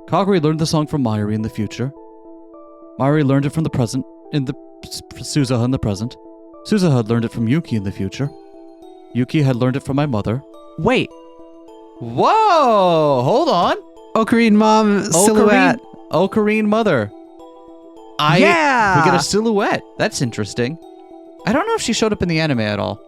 Kaguri learned the song from Mayuri in the future. Mayuri learned it from the present, Suzuha in the present. Suzuha had learned it from Yuki in the future. Yuki had learned it from my mother. Wait. Whoa! Hold on! Okarin mom silhouette. Okarin mother. Yeah! We get a silhouette. That's interesting. I don't know if she showed up in the anime at all.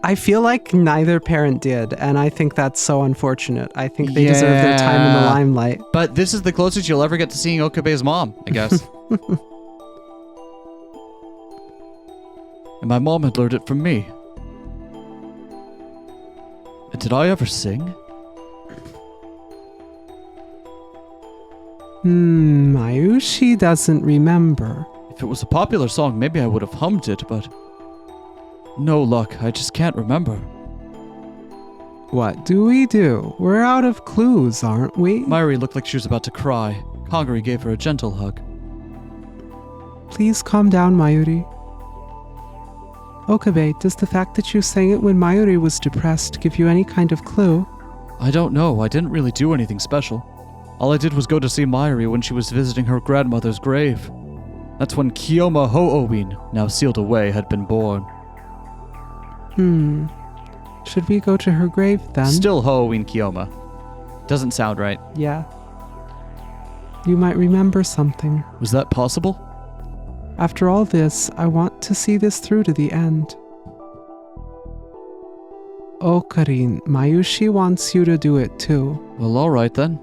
I feel like neither parent did, and I think that's so unfortunate. I think they deserve their time in the limelight. But this is the closest you'll ever get to seeing Okabe's mom, I guess. And my mom had learned it from me. And did I ever sing? Mayushi doesn't remember. If it was a popular song, maybe I would have hummed it, but... no luck, I just can't remember. What do we do? We're out of clues, aren't we? Mayuri looked like she was about to cry. Kaguri gave her a gentle hug. Please calm down, Mayuri. Okabe, does the fact that you sang it when Mayuri was depressed give you any kind of clue? I don't know. I didn't really do anything special. All I did was go to see Mayuri when she was visiting her grandmother's grave. That's when Kiyoma Ho'owin, now sealed away, had been born. Should we go to her grave then? Still Ho'owin Kiyoma. Doesn't sound right. Yeah. You might remember something. Was that possible? After all this, I want to see this through to the end. Okarin, Mayushi wants you to do it too. Well, alright then.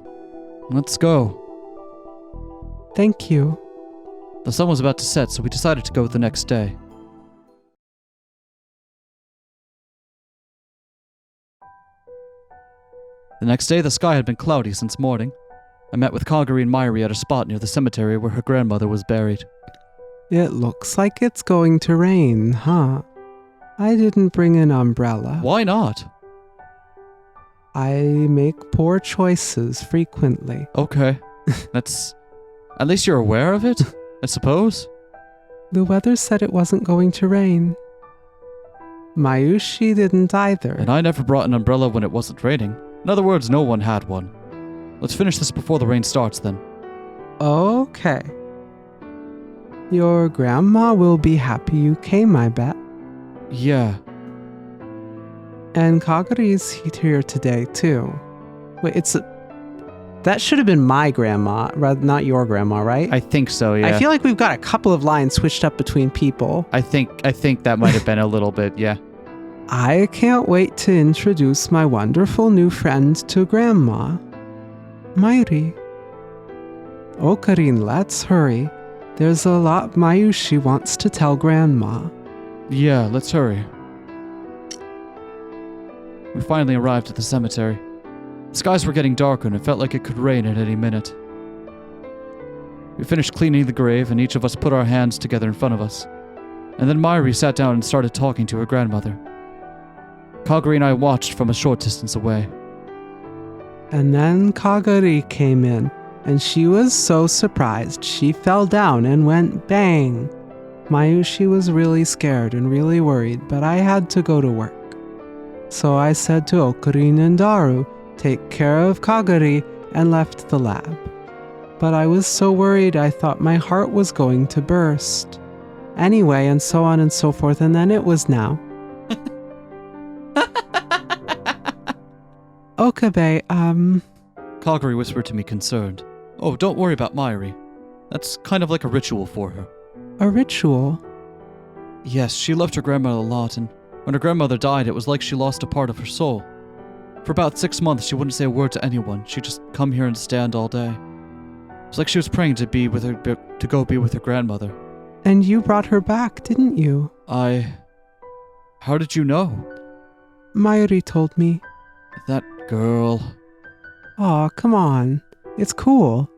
Let's go. Thank you. The sun was about to set, so we decided to go the next day. The next day, the sky had been cloudy since morning. I met with Kagari and Mayuri at a spot near the cemetery where her grandmother was buried. It looks like it's going to rain, huh? I didn't bring an umbrella. Why not? I make poor choices frequently. Okay. That's... At least you're aware of it, I suppose? The weather said it wasn't going to rain. Mayushi didn't either. And I never brought an umbrella when it wasn't raining. In other words, no one had one. Let's finish this before the rain starts then. Okay. Your grandma will be happy you came, I bet. Yeah. And Kagari's here today, too. Wait, that should have been my grandma, rather not your grandma, right? I think so, yeah. I feel like we've got a couple of lines switched up between people. I think that might have been a little bit, yeah. I can't wait to introduce my wonderful new friend to Grandma. Mayuri. Okarin, let's hurry. There's a lot Mayushi wants to tell Grandma. Yeah, let's hurry. We finally arrived at the cemetery. The skies were getting darker and it felt like it could rain at any minute. We finished cleaning the grave and each of us put our hands together in front of us. And then Mayuri sat down and started talking to her grandmother. Kagari and I watched from a short distance away. And then Kagari came in, and she was so surprised she fell down and went bang. Mayushi was really scared and really worried, but I had to go to work. So I said to Okarin and Daru, take care of Kagari, and left the lab. But I was so worried I thought my heart was going to burst. Anyway, and so on and so forth, and then it was now. Okabe, Kagari whispered to me concerned. Oh, don't worry about Mayuri. That's kind of like a ritual for her. A ritual? Yes, she loved her grandmother a lot, and when her grandmother died, it was like she lost a part of her soul. For about 6 months, she wouldn't say a word to anyone. She'd just come here and stand all day. It was like she was praying to go be with her grandmother. And you brought her back, didn't you? How did you know? Mayuri told me. That girl. Aw, come on. It's cool.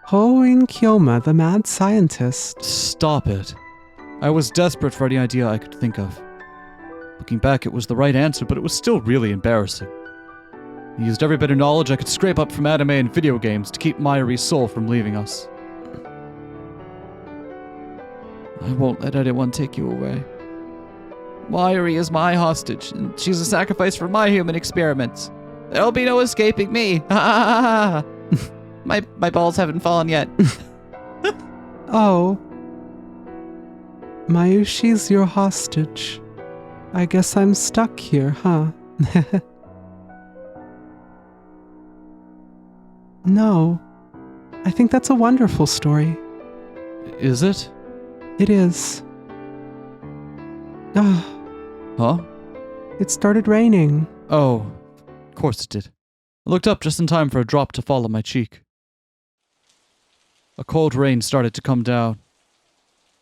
Hoin Kyoma, the mad scientist. Stop it. I was desperate for any idea I could think of. Looking back, it was the right answer, but it was still really embarrassing. I used every bit of knowledge I could scrape up from anime and video games to keep Mayuri's soul from leaving us. I won't let anyone take you away. Mayuri is my hostage, and she's a sacrifice for my human experiments. There'll be no escaping me. My balls haven't fallen yet. Oh. Mayushi's your hostage. I guess I'm stuck here, huh? No. I think that's a wonderful story. Is it? It is. Ah. Huh? It started raining. Oh, of course it did. I looked up just in time for a drop to fall on my cheek. A cold rain started to come down.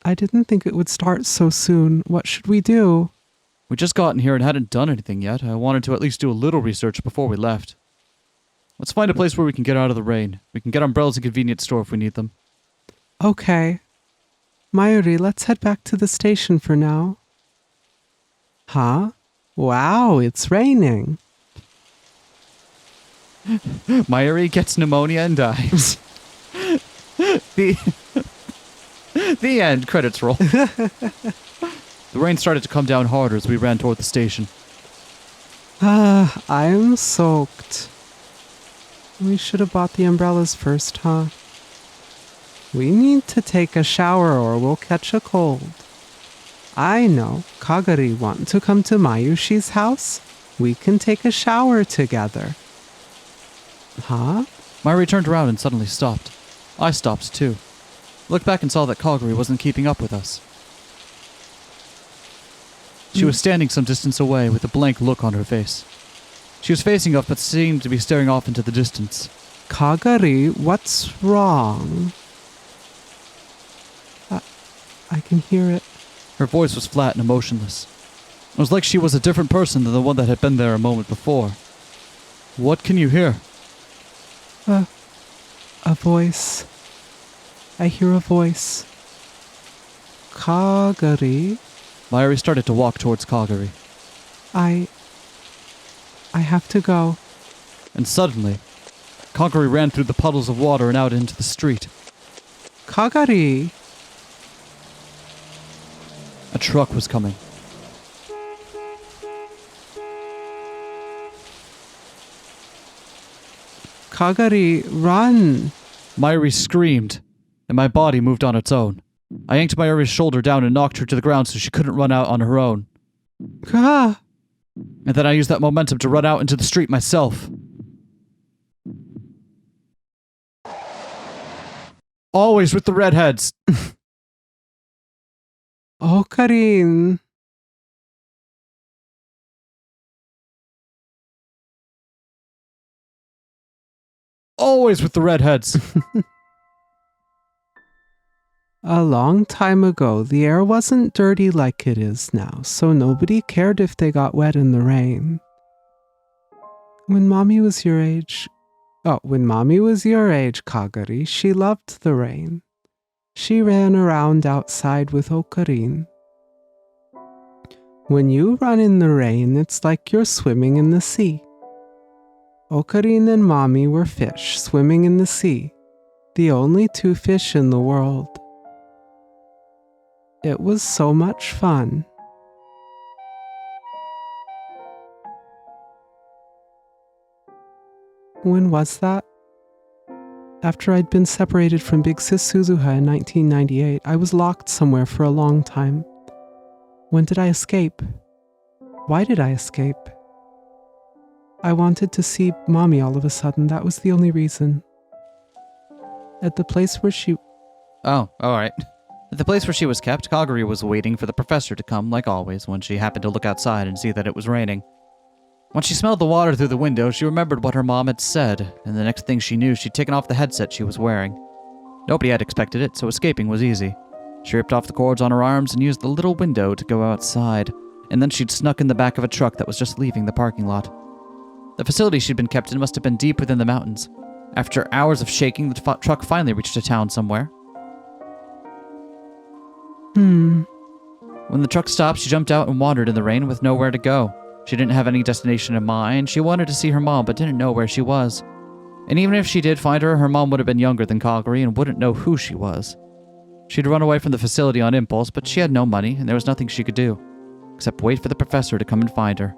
I didn't think it would start so soon. What should we do? We just gotten here and hadn't done anything yet. I wanted to at least do a little research before we left. Let's find a place where we can get out of the rain. We can get umbrellas at a convenience store if we need them. Okay. Mayuri, let's head back to the station for now. Huh? Wow, it's raining. Mayuri gets pneumonia and dies. The end. Credits roll. The rain started to come down harder as we ran toward the station. I'm soaked. We should have bought the umbrellas first, huh? We need to take a shower or we'll catch a cold. I know. Kagari want to come to Mayushi's house? We can take a shower together. Huh? Mayuri turned around and suddenly stopped. I stopped too. Looked back and saw that Kagari wasn't keeping up with us. She was standing some distance away with a blank look on her face. She was facing up but seemed to be staring off into the distance. Kagari, what's wrong? I can hear it. Her voice was flat and emotionless. It was like she was a different person than the one that had been there a moment before. What can you hear? A voice. I hear a voice. Kagari? Mayuri started to walk towards Kagari. I have to go. And suddenly, Kagari ran through the puddles of water and out into the street. Kagari! A truck was coming. Kagari, run! Mayuri screamed, and my body moved on its own. I yanked Mayuri's shoulder down and knocked her to the ground so she couldn't run out on her own. Ah! And then I used that momentum to run out into the street myself. Always with the redheads. Oh, Karin. Always with the redheads. A long time ago, the air wasn't dirty like it is now, so nobody cared if they got wet in the rain. When Mommy was your age, Kagari, she loved the rain. She ran around outside with Okarin. When you run in the rain, it's like you're swimming in the sea. Okarin and Mommy were fish swimming in the sea, the only two fish in the world. It was so much fun. When was that? After I'd been separated from Big Sis Suzuha in 1998, I was locked somewhere for a long time. When did I escape? Why did I escape? I wanted to see Mommy all of a sudden. That was the only reason. At the place where she... Oh, alright. At the place where she was kept, Kagari was waiting for the professor to come, like always, when she happened to look outside and see that it was raining. When she smelled the water through the window, she remembered what her mom had said, and the next thing she knew, she'd taken off the headset she was wearing. Nobody had expected it, so escaping was easy. She ripped off the cords on her arms and used the little window to go outside, and then she'd snuck in the back of a truck that was just leaving the parking lot. The facility she'd been kept in must have been deep within the mountains. After hours of shaking, the truck finally reached a town somewhere. When the truck stopped, she jumped out and wandered in the rain with nowhere to go. She didn't have any destination in mind. She wanted to see her mom, but didn't know where she was. And even if she did find her, her mom would have been younger than Kagari and wouldn't know who she was. She'd run away from the facility on impulse, but she had no money, and there was nothing she could do, except wait for the professor to come and find her.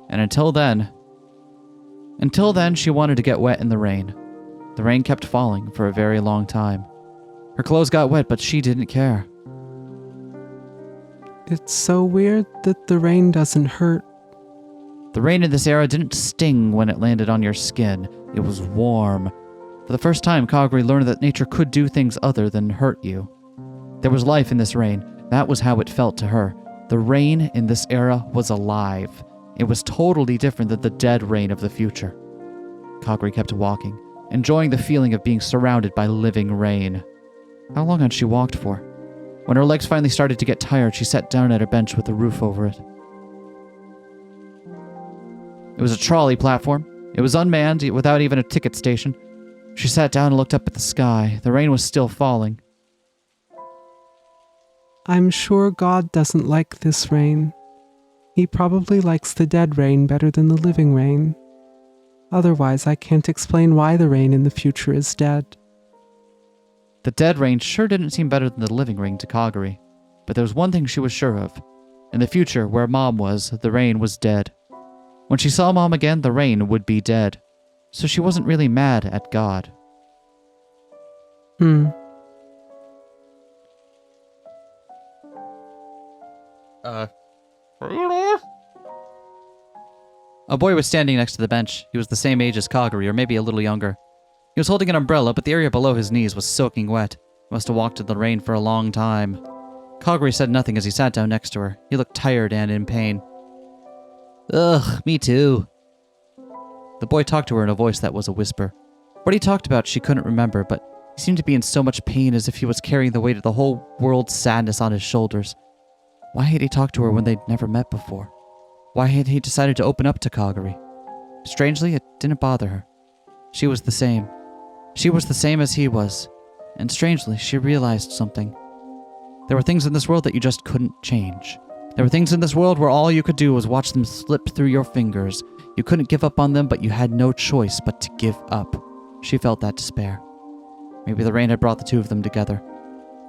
And until then, she wanted to get wet in the rain. The rain kept falling for a very long time. Her clothes got wet, but she didn't care. It's so weird that the rain doesn't hurt. The rain in this era didn't sting when it landed on your skin. It was warm. For the first time, Kagari learned that nature could do things other than hurt you. There was life in this rain. That was how it felt to her. The rain in this era was alive. It was totally different than the dead rain of the future. Kagari kept walking, enjoying the feeling of being surrounded by living rain. How long had she walked for? When her legs finally started to get tired, she sat down at a bench with a roof over it. It was a trolley platform. It was unmanned, without even a ticket station. She sat down and looked up at the sky. The rain was still falling. I'm sure God doesn't like this rain. He probably likes the dead rain better than the living rain. Otherwise, I can't explain why the rain in the future is dead. The dead rain sure didn't seem better than the living rain to Kagari, but there was one thing she was sure of. In the future, where Mom was, the rain was dead. When she saw Mom again, the rain would be dead. So she wasn't really mad at God. A boy was standing next to the bench. He was the same age as Kagari, or maybe a little younger. He was holding an umbrella, but the area below his knees was soaking wet. He must have walked in the rain for a long time. Kagari said nothing as he sat down next to her. He looked tired and in pain. Ugh, me too. The boy talked to her in a voice that was a whisper. What he talked about she couldn't remember, but he seemed to be in so much pain as if he was carrying the weight of the whole world's sadness on his shoulders. Why had he talked to her when they'd never met before? Why had he decided to open up to Kagari? Strangely, it didn't bother her. She was the same. She was the same as he was. And strangely, she realized something. There were things in this world that you just couldn't change. There were things in this world where all you could do was watch them slip through your fingers. You couldn't give up on them, but you had no choice but to give up. She felt that despair. Maybe the rain had brought the two of them together.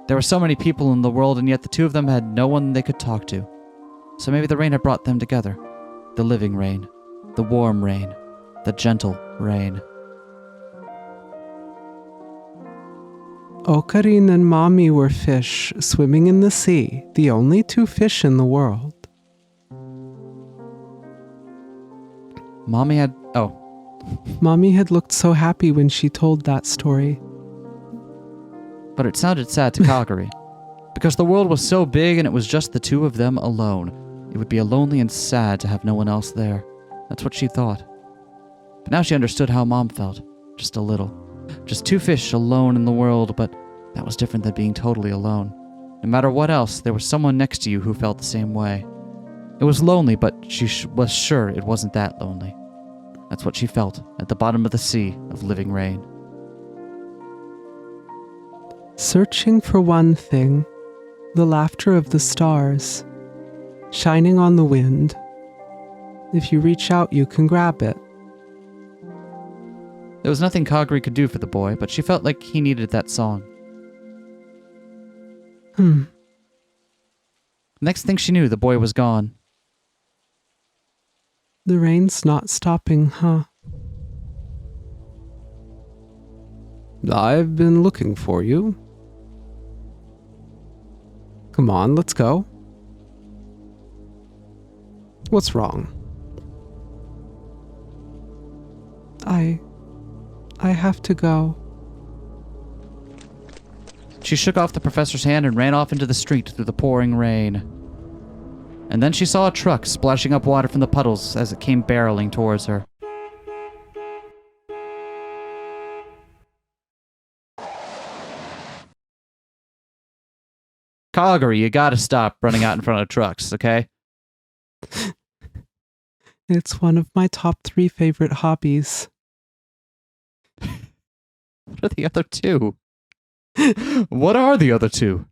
There were so many people in the world, and yet the two of them had no one they could talk to. So maybe the rain had brought them together. The living rain. The warm rain. The gentle rain. Okarin and Mommy were fish swimming in the sea, the only two fish in the world. Mommy had... Oh. Mommy had looked so happy when she told that story. But it sounded sad to Kagari. Because the world was so big and it was just the two of them alone. It would be lonely and sad to have no one else there. That's what she thought. But now she understood how Mom felt. Just a little. Just two fish alone in the world, but that was different than being totally alone. No matter what else, there was someone next to you who felt the same way. It was lonely, but she was sure it wasn't that lonely. That's what she felt at the bottom of the sea of living rain. Searching for one thing, the laughter of the stars, shining on the wind. If you reach out, you can grab it. There was nothing Kagari could do for the boy, but she felt like he needed that song. Next thing she knew, the boy was gone. The rain's not stopping, huh? I've been looking for you. Come on, let's go. What's wrong? I have to go. She shook off the professor's hand and ran off into the street through the pouring rain. And then she saw a truck splashing up water from the puddles as it came barreling towards her. Kagari, you gotta stop running out in front of trucks, okay? It's one of my top 3 favorite hobbies. What are the other two? What are the other two?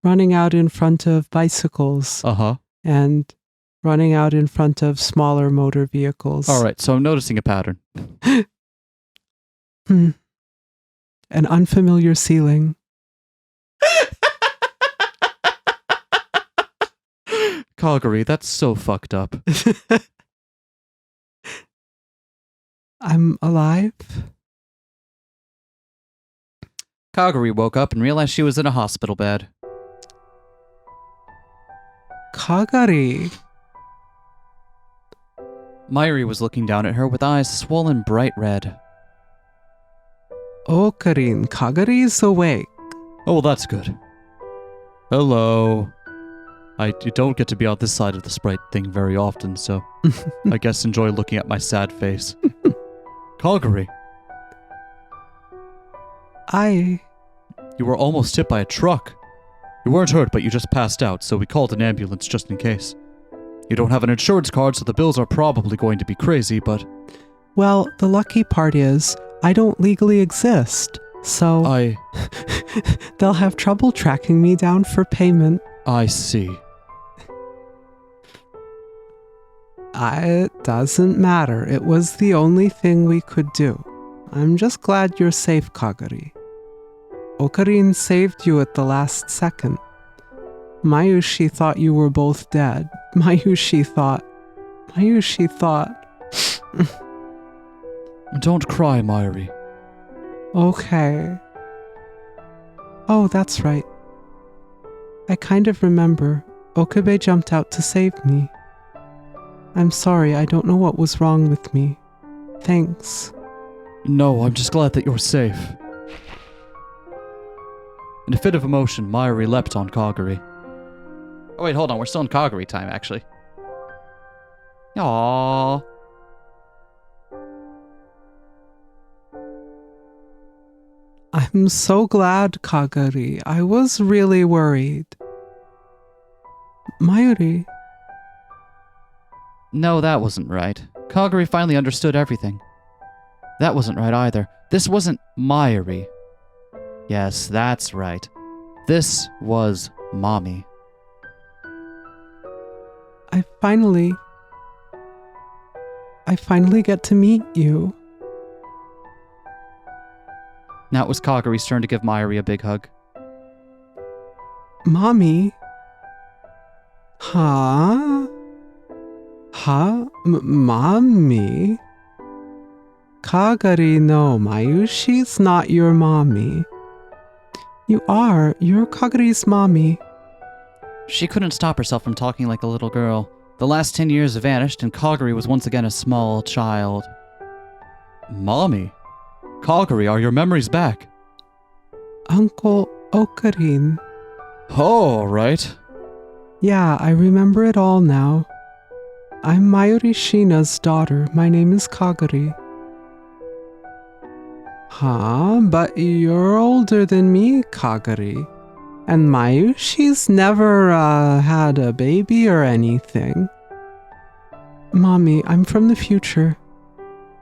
Running out in front of bicycles. Uh-huh. And running out in front of smaller motor vehicles. All right, so I'm noticing a pattern. An unfamiliar ceiling. Kagari, that's so fucked up. I'm alive? Kagari woke up and realized she was in a hospital bed. Kagari. Mayuri was looking down at her with eyes swollen bright red. Okarin, Kagari's awake. Oh, well, that's good. Hello. I don't get to be on this side of the Sprite thing very often, so I guess enjoy looking at my sad face. Kagari. You were almost hit by a truck. You weren't hurt, but you just passed out, so we called an ambulance just in case. You don't have an insurance card, so the bills are probably going to be crazy, but... Well, the lucky part is, I don't legally exist, so... They'll have trouble tracking me down for payment. I see. It doesn't matter. It was the only thing we could do. I'm just glad you're safe, Kagari. Okarin saved you at the last second. Mayushi thought you were both dead. Mayushi thought. Don't cry, Mayuri. Okay. Oh, that's right. I kind of remember. Okabe jumped out to save me. I'm sorry, I don't know what was wrong with me. Thanks. No, I'm just glad that you're safe. In a fit of emotion, Mayuri leapt on Kaguri. Oh wait, hold on, we're still in Kaguri time, actually. Aww. I'm so glad, Kaguri. I was really worried. Mayuri. No, that wasn't right. Kaguri finally understood everything. That wasn't right either. This wasn't Mayuri. Yes, that's right. This was Mommy. I finally get to meet you. Now it was Kaguri's turn to give Mayuri a big hug. Mommy? Huh? Mommy? Kaguri, no, Mayushi's not your mommy. You are. You're Kaguri's mommy. She couldn't stop herself from talking like a little girl. The last 10 years vanished, and Kaguri was once again a small child. Mommy? Kaguri, are your memories back? Uncle Okarin. Oh, right. Yeah, I remember it all now. I'm Mayuri Shina's daughter. My name is Kaguri. Huh? But you're older than me, Kaguri. And Mayushi's never, had a baby or anything. Mommy, I'm from the future.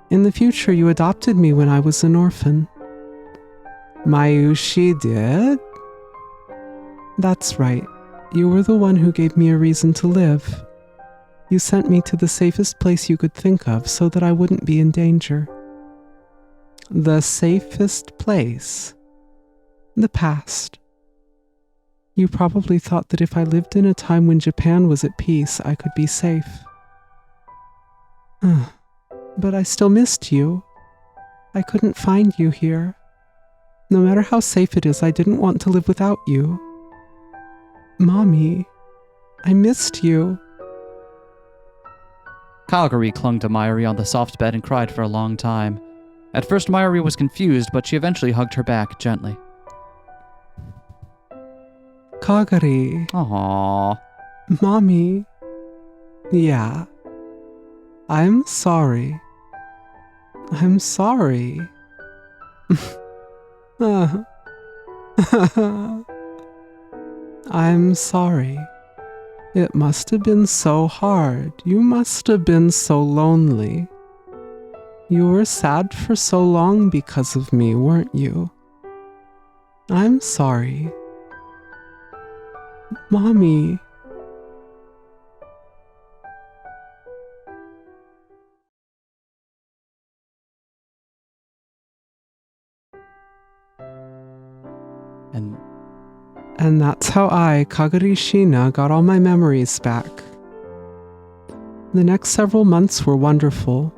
In the future, you adopted me when I was an orphan. Mayushi did? That's right. You were the one who gave me a reason to live. You sent me to the safest place you could think of so that I wouldn't be in danger. The safest place? The past. You probably thought that if I lived in a time when Japan was at peace, I could be safe. But I still missed you. I couldn't find you here. No matter how safe it is, I didn't want to live without you. Mommy, I missed you. Kaguri clung to Mayuri on the soft bed and cried for a long time. At first, Mayuri was confused, but she eventually hugged her back gently. Kaguri. Aww. Mommy. Yeah. I'm sorry. I'm sorry. I'm sorry. It must have been so hard. You must have been so lonely. You were sad for so long because of me, weren't you? I'm sorry. Mommy. And that's how I, Kaguri Shina, got all my memories back. The next several months were wonderful.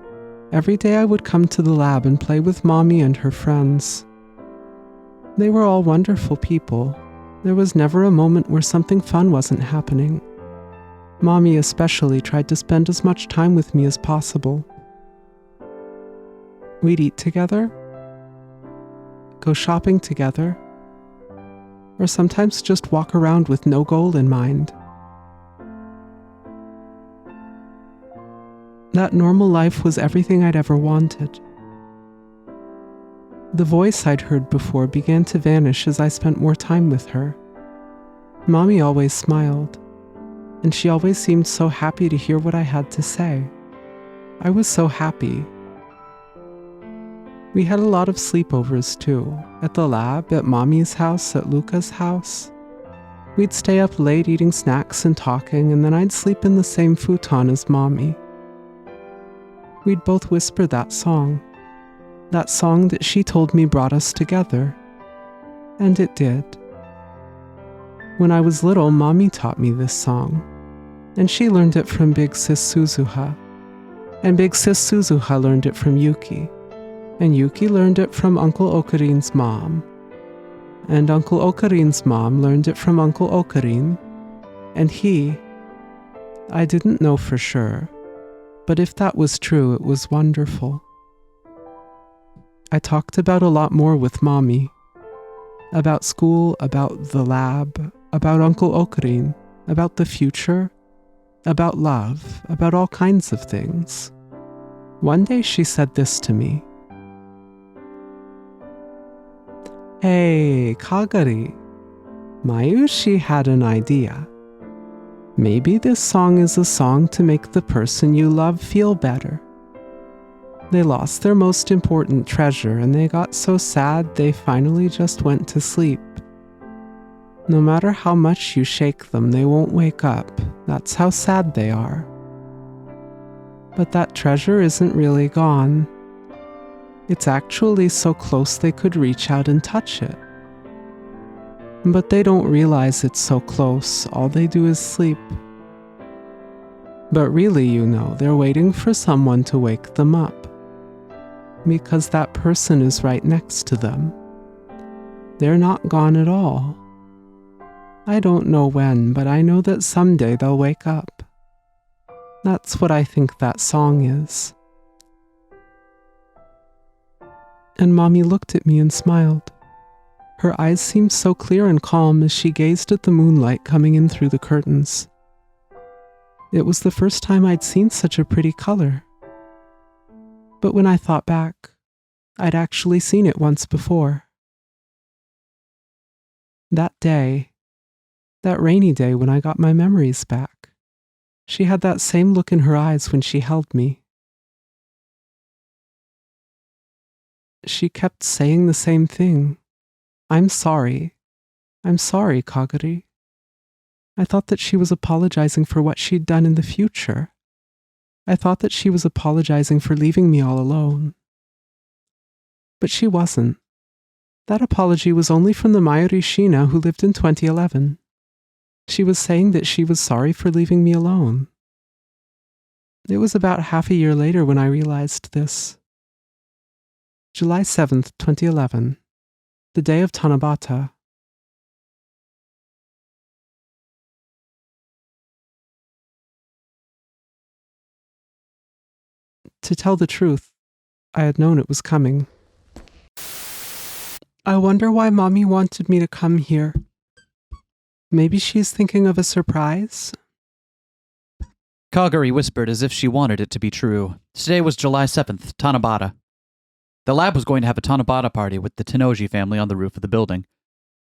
Every day I would come to the lab and play with Mommy and her friends. They were all wonderful people. There was never a moment where something fun wasn't happening. Mommy especially tried to spend as much time with me as possible. We'd eat together, go shopping together, or sometimes just walk around with no goal in mind. That normal life was everything I'd ever wanted. The voice I'd heard before began to vanish as I spent more time with her. Mommy always smiled, and she always seemed so happy to hear what I had to say. I was so happy. We had a lot of sleepovers too, at the lab, at Mommy's house, at Luca's house. We'd stay up late eating snacks and talking, and then I'd sleep in the same futon as Mommy. We'd both whisper that song that she told me brought us together. And it did. When I was little, Mommy taught me this song, and she learned it from Big Sis Suzuha. And Big Sis Suzuha learned it from Yuki, and Yuki learned it from Uncle Okarin's mom. And Uncle Okarin's mom learned it from Uncle Okarin, and I didn't know for sure, but if that was true, it was wonderful. I talked about a lot more with Mommy. About school, about the lab, about Uncle Okarin, about the future, about love, about all kinds of things. One day she said this to me. Hey, Kagari, Mayushi had an idea. Maybe this song is a song to make the person you love feel better. They lost their most important treasure and they got so sad they finally just went to sleep. No matter how much you shake them, they won't wake up. That's how sad they are. But that treasure isn't really gone. It's actually so close they could reach out and touch it. But they don't realize it's so close. All they do is sleep. But really, they're waiting for someone to wake them up. Because that person is right next to them. They're not gone at all. I don't know when, but I know that someday they'll wake up. That's what I think that song is. And Mommy looked at me and smiled. Her eyes seemed so clear and calm as she gazed at the moonlight coming in through the curtains. It was the first time I'd seen such a pretty color. But when I thought back, I'd actually seen it once before. That day, that rainy day when I got my memories back, she had that same look in her eyes when she held me. She kept saying the same thing. I'm sorry. I'm sorry, Kagari. I thought that she was apologizing for what she'd done in the future. I thought that she was apologizing for leaving me all alone. But she wasn't. That apology was only from the Mayuri Shina who lived in 2011. She was saying that she was sorry for leaving me alone. It was about half a year later when I realized this. July 7th, 2011, the day of Tanabata. To tell the truth, I had known it was coming. I wonder why Mommy wanted me to come here. Maybe she's thinking of a surprise? Kagari whispered as if she wanted it to be true. Today was July 7th, Tanabata. The lab was going to have a Tanabata party with the Tenoji family on the roof of the building.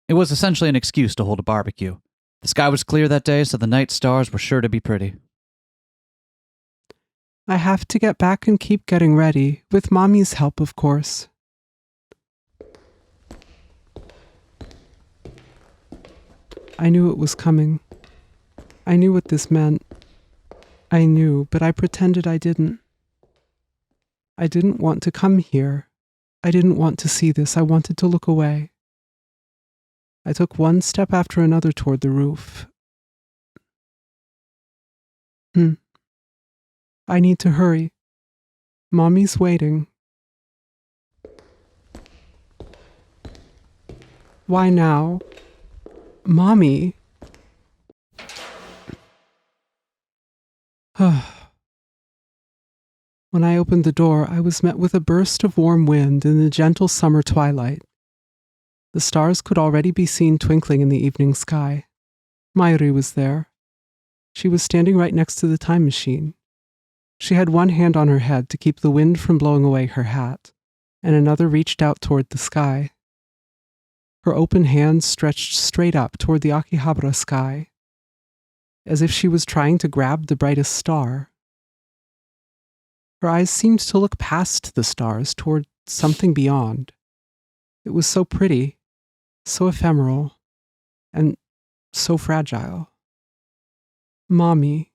It was essentially an excuse to hold a barbecue. The sky was clear that day, so the night stars were sure to be pretty. I have to get back and keep getting ready, with Mommy's help, of course. I knew it was coming. I knew what this meant. I knew, but I pretended I didn't. I didn't want to come here. I didn't want to see this. I wanted to look away. I took one step after another toward the roof. I need to hurry. Mommy's waiting. Why now? Mommy. When I opened the door, I was met with a burst of warm wind in the gentle summer twilight. The stars could already be seen twinkling in the evening sky. Mayuri was there. She was standing right next to the time machine. She had one hand on her head to keep the wind from blowing away her hat, and another reached out toward the sky. Her open hand stretched straight up toward the Akihabara sky, as if she was trying to grab the brightest star. Her eyes seemed to look past the stars toward something beyond. It was so pretty, so ephemeral, and so fragile. Mommy.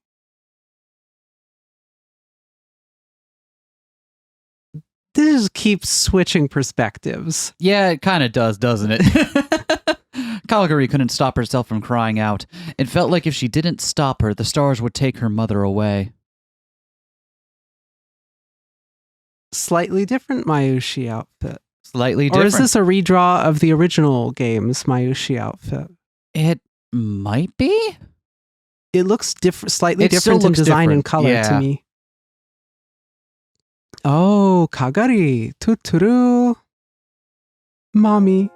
This just keeps switching perspectives. Yeah, it kind of does, doesn't it? Kagari couldn't stop herself from crying out. It felt like if she didn't stop her, the stars would take her mother away. Slightly different Mayushi outfit. Slightly different. Or is this a redraw of the original game's Mayushi outfit? It might be? It looks slightly It still different in looks design and different, color yeah. to me. Oh, Kagari, tuturu. Mommy,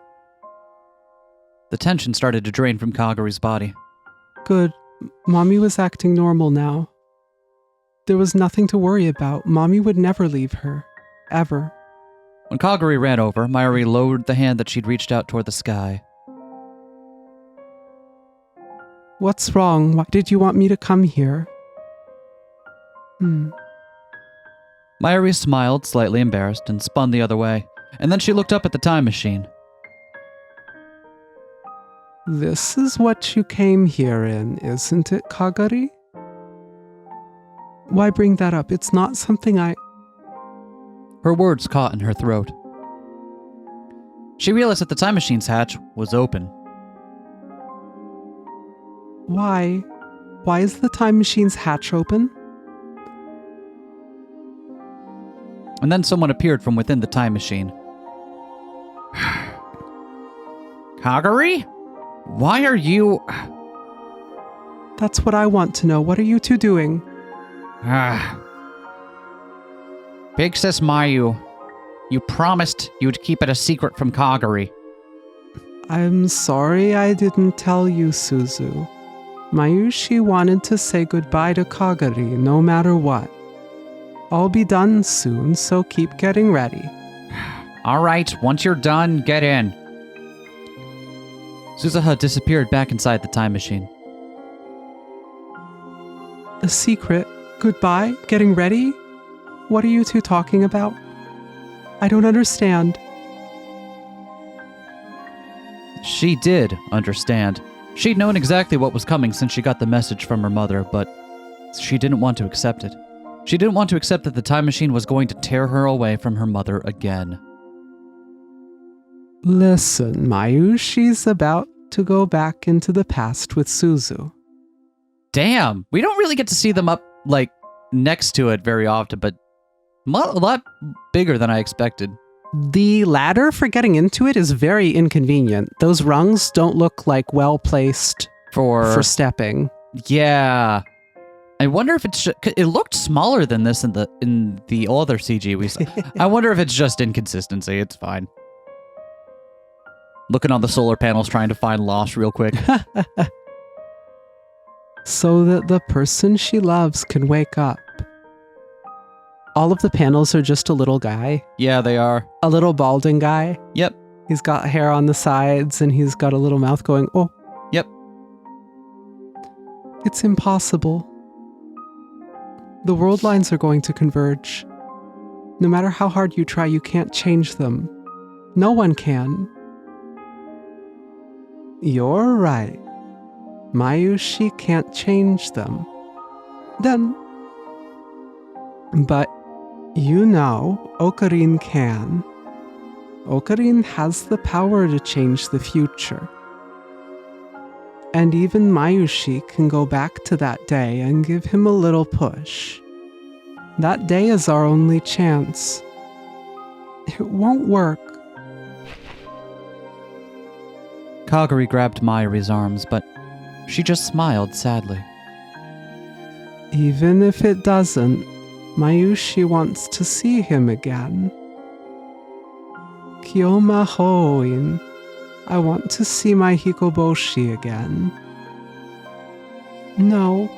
The tension started to drain from Kagari's body. good. Mommy was acting normal now. There was nothing to worry about. Mommy would never leave her. Ever. When Kagari ran over, Mayuri lowered the hand that she'd reached out toward the sky. What's wrong? Why did you want me to come here? Mayuri smiled, slightly embarrassed, and spun the other way. And then she looked up at the time machine. This is what you came here in, isn't it, Kagari? Why bring that up? It's not something Her words caught in her throat. She realized that the time machine's hatch was open. Why? Why is the time machine's hatch open? And then someone appeared from within the time machine. Kagari? Why are you... That's what I want to know. What are you two doing? Big Sis Mayu, you promised you'd keep it a secret from Kagari. I'm sorry I didn't tell you, Suzu. Mayushi wanted to say goodbye to Kagari no matter what. I'll be done soon, so keep getting ready. All right, once you're done, get in. Suzuha disappeared back inside the time machine. A secret? Goodbye? Getting ready? What are you two talking about? I don't understand. She did understand. She'd known exactly what was coming since she got the message from her mother, but she didn't want to accept it. She didn't want to accept that the time machine was going to tear her away from her mother again. Listen, Mayushi's about to go back into the past with Suzu. Damn, we don't really get to see them up, next to it very often, but a lot bigger than I expected. The ladder for getting into it is very inconvenient. Those rungs don't look like well-placed for stepping. Yeah. I wonder if it's it looked smaller than this in the other CG we saw. I wonder if it's just inconsistency. It's fine. Looking on the solar panels trying to find loss real quick. So that the person she loves can wake up. All of the panels are just a little guy. Yeah, they are. A little balding guy. Yep. He's got hair on the sides and he's got a little mouth going, oh. Yep. It's impossible. The world lines are going to converge. No matter how hard you try, you can't change them. No one can. You're right. Mayushi can't change them. But you know, Okarin can. Okarin has the power to change the future. And even Mayushi can go back to that day and give him a little push. That day is our only chance. It won't work. Kagari grabbed Mayuri's arms, but she just smiled sadly. Even if it doesn't, Mayushi wants to see him again. Kyoma Hoin. I want to see my Hikoboshi again. No.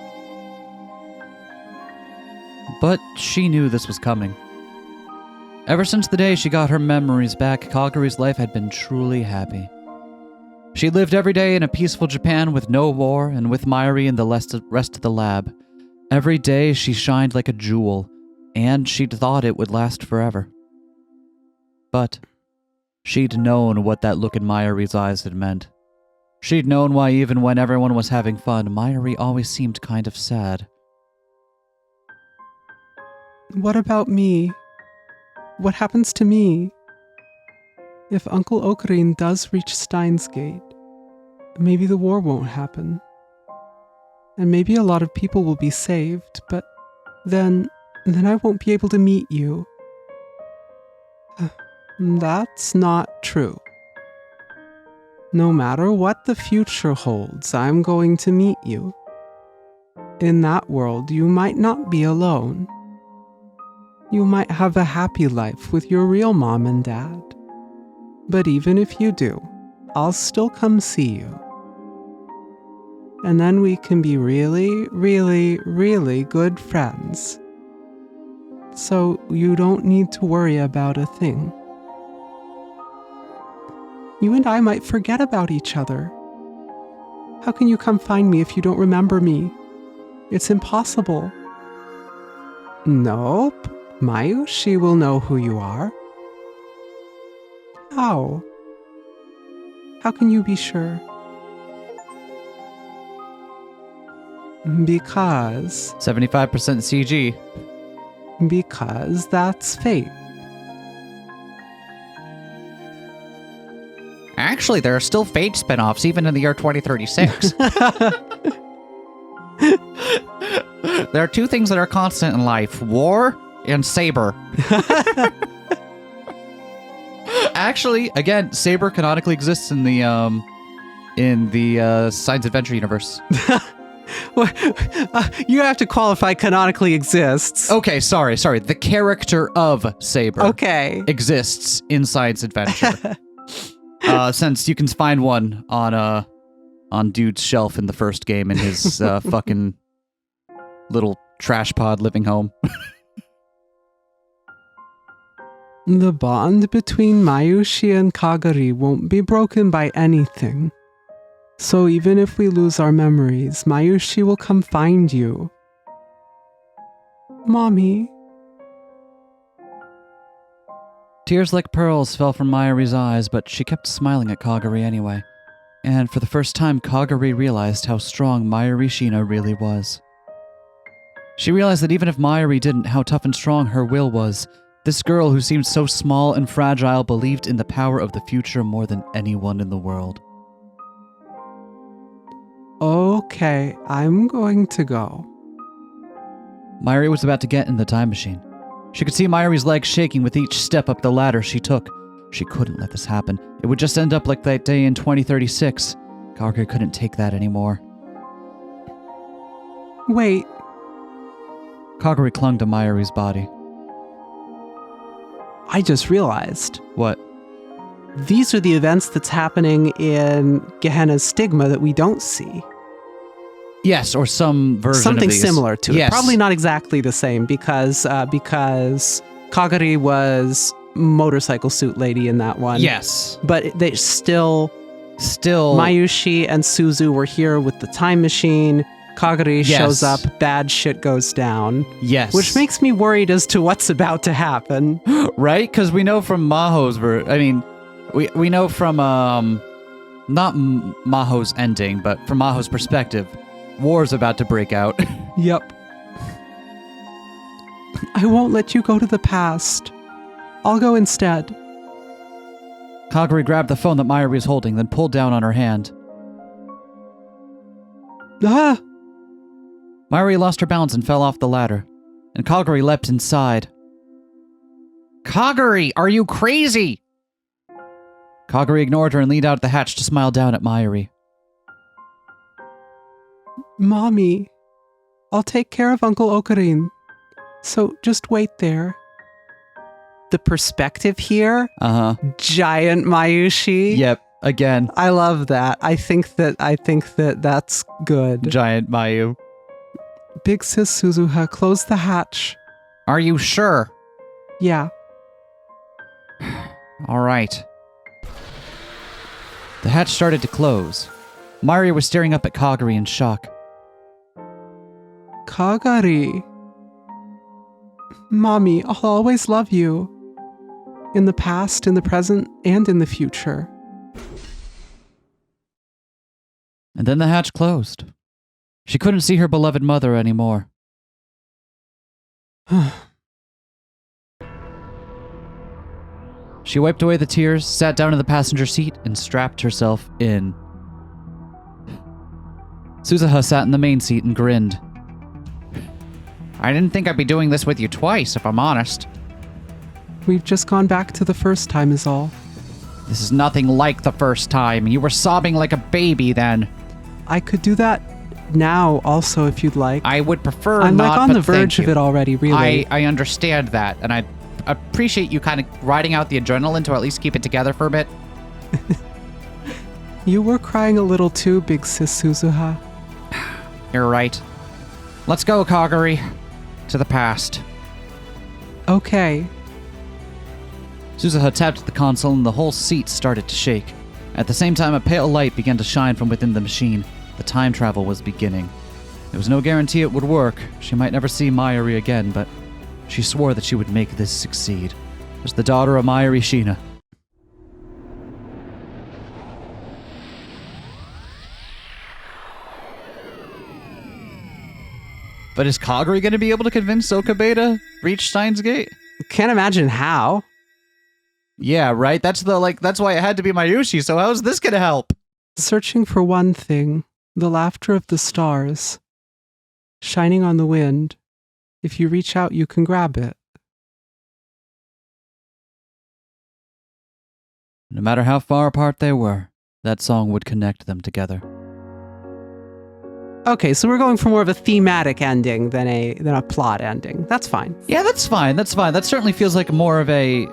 But she knew this was coming. Ever since the day she got her memories back, Kagari's life had been truly happy. She lived every day in a peaceful Japan with no war and with Mayuri and the rest of the lab. Every day she shined like a jewel, and she'd thought it would last forever. But she'd known what that look in Mayuri's eyes had meant. She'd known why even when everyone was having fun, Mayuri always seemed kind of sad. What about me? What happens to me? If Uncle Okarin does reach Steins Gate, maybe the war won't happen. And maybe a lot of people will be saved, but then I won't be able to meet you. That's not true. No matter what the future holds, I'm going to meet you. In that world, you might not be alone. You might have a happy life with your real mom and dad. But even if you do, I'll still come see you. And then we can be really, really, really good friends. So you don't need to worry about a thing. You and I might forget about each other. How can you come find me if you don't remember me? It's impossible. Nope. Mayushi will know who you are. How? How can you be sure? Because 75% CG. Because that's fate. Actually, there are still Fate spin-offs even in the year 2036. There are two things that are constant in life: war and Saber. Actually, again, Saber canonically exists in the Science Adventure universe. You have to qualify canonically exists. Okay, sorry. The character of Saber exists in Science Adventure. Since you can find one on Dude's shelf in the first game in his fucking little trash pod living home. The bond between Mayushi and Kagari won't be broken by anything. So even if we lose our memories, Mayushi will come find you. Mommy. Tears like pearls fell from Mayuri's eyes, but she kept smiling at Kagari anyway. And for the first time, Kagari realized how strong Mayuri Shina really was. She realized that even if Mayuri didn't, how tough and strong her will was. This girl who seemed so small and fragile believed in the power of the future more than anyone in the world. Okay, I'm going to go. Mayuri was about to get in the time machine. She could see Mayuri's legs shaking with each step up the ladder she took. She couldn't let this happen. It would just end up like that day in 2036. Kagari couldn't take that anymore. Wait. Kagari clung to Mayuri's body. I just realized. What? These are the events that's happening in Gehenna's stigma that we don't see. Yes, or some version Something of these. similar to Yes. it. Probably not exactly the same because Kagari was motorcycle suit lady in that one. Yes. But they still Mayushi and Suzu were here with the time machine. Kagari shows up, bad shit goes down. Yes. Which makes me worried as to what's about to happen. Right? Because we know from Maho's we know from not Maho's ending, but from Maho's perspective, war's about to break out. Yep. I won't let you go to the past. I'll go instead. Kagari grabbed the phone that Mayuri was holding, then pulled down on her hand. Ah! Mayuri lost her balance and fell off the ladder, and Kagari leapt inside. Kagari, are you crazy? Kagari ignored her and leaned out the hatch to smile down at Mayuri. Mommy, I'll take care of Uncle Okarin. So just wait there. The perspective here? Giant Mayushi. Yep, again. I love that. I think that that's good. Giant Mayu. Big sis Suzuha, close the hatch. Are you sure? Yeah. All right. The hatch started to close. Mayuri was staring up at Kagari in shock. Kagari. Mommy, I'll always love you. In the past, in the present, and in the future. And then the hatch closed. She couldn't see her beloved mother anymore. She wiped away the tears, sat down in the passenger seat, and strapped herself in. Suzuha sat in the main seat and grinned. I didn't think I'd be doing this with you twice, if I'm honest. We've just gone back to the first time is all. This is nothing like the first time. You were sobbing like a baby then. I could do that now also if you'd like. I would prefer I'm not, like on but the verge thank of it already, really. I understand that, and I appreciate you kind of riding out the adrenaline to at least keep it together for a bit. You were crying a little too, big sis Suzuha. You're right. Let's go, Kagari. To the past. Okay. Suzuha tapped the console and the whole seat started to shake. At the same time, a pale light began to shine from within the machine. The time travel was beginning. There was no guarantee it would work. She might never see Mayuri again, but she swore that she would make this succeed. As the daughter of Mayuri Shina. But is Kagari going to be able to convince Okabe to reach Steins Gate? Can't imagine how. Yeah, right? That's why it had to be Mayushi, so how's this going to help? Searching for one thing, the laughter of the stars, shining on the wind. If you reach out, you can grab it. No matter how far apart they were, that song would connect them together. Okay, so we're going for more of a thematic ending than a plot ending. That's fine. Yeah, that's fine. That's fine. That certainly feels like more of a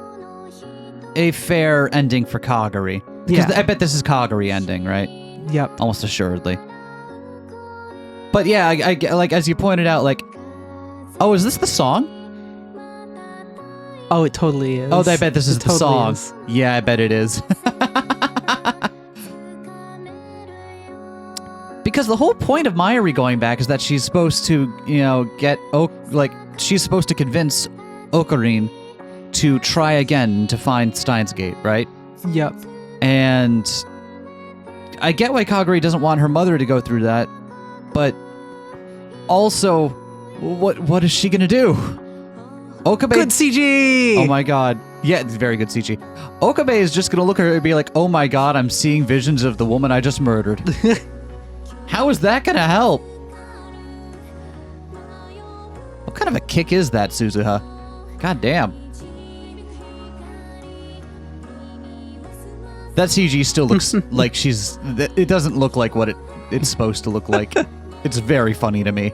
fair ending for Kagari. Because Yeah. I bet this is Kagari ending, right? Yep. Almost assuredly. But yeah, I like as you pointed out, like, oh, is this the song? Oh, it totally is. Oh, I bet this is It the totally song. is. Yeah, I bet it is. Because the whole point of Mayuri going back is that she's supposed to, she's supposed to convince Ocarine to try again to find Steins Gate, right? Yep. And I get why Kagari doesn't want her mother to go through that, but also, what is she gonna do? Okabe. Good CG! Oh my god. Yeah, it's very good CG. Okabe is just gonna look at her and be like, oh my god, I'm seeing visions of the woman I just murdered. How is that gonna help? What kind of a kick is that, Suzuha? God damn. That CG still looks like she's... It doesn't look like what it's supposed to look like. It's very funny to me.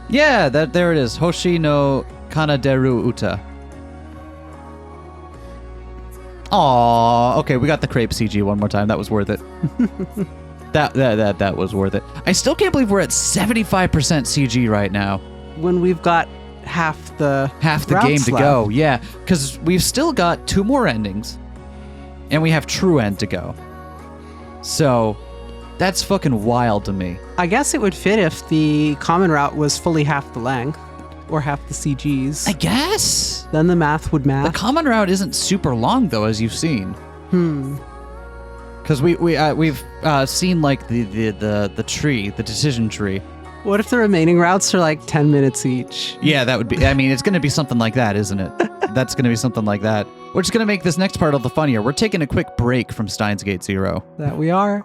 Yeah, there it is. Hoshi no Kanaderu Uta. Aww. Okay, we got the crepe CG one more time. That was worth it. That was worth it. I still can't believe we're at 75% CG right now. When we've got half the game to go. Yeah, because we've still got 2 more endings, and we have True End to go. So that's fucking wild to me. I guess it would fit if the common route was fully half the length, or half the CGs. I guess. Then the math would The match. common route isn't super long though, as you've seen. Because we've seen like the tree, the decision tree. What if the remaining routes are like 10 minutes each? Yeah, that would be. I mean, it's going to be something like that, isn't it? That's going to be something like that. We're just going to make this next part a little funnier. We're taking a quick break from Steins Gate Zero. That we are.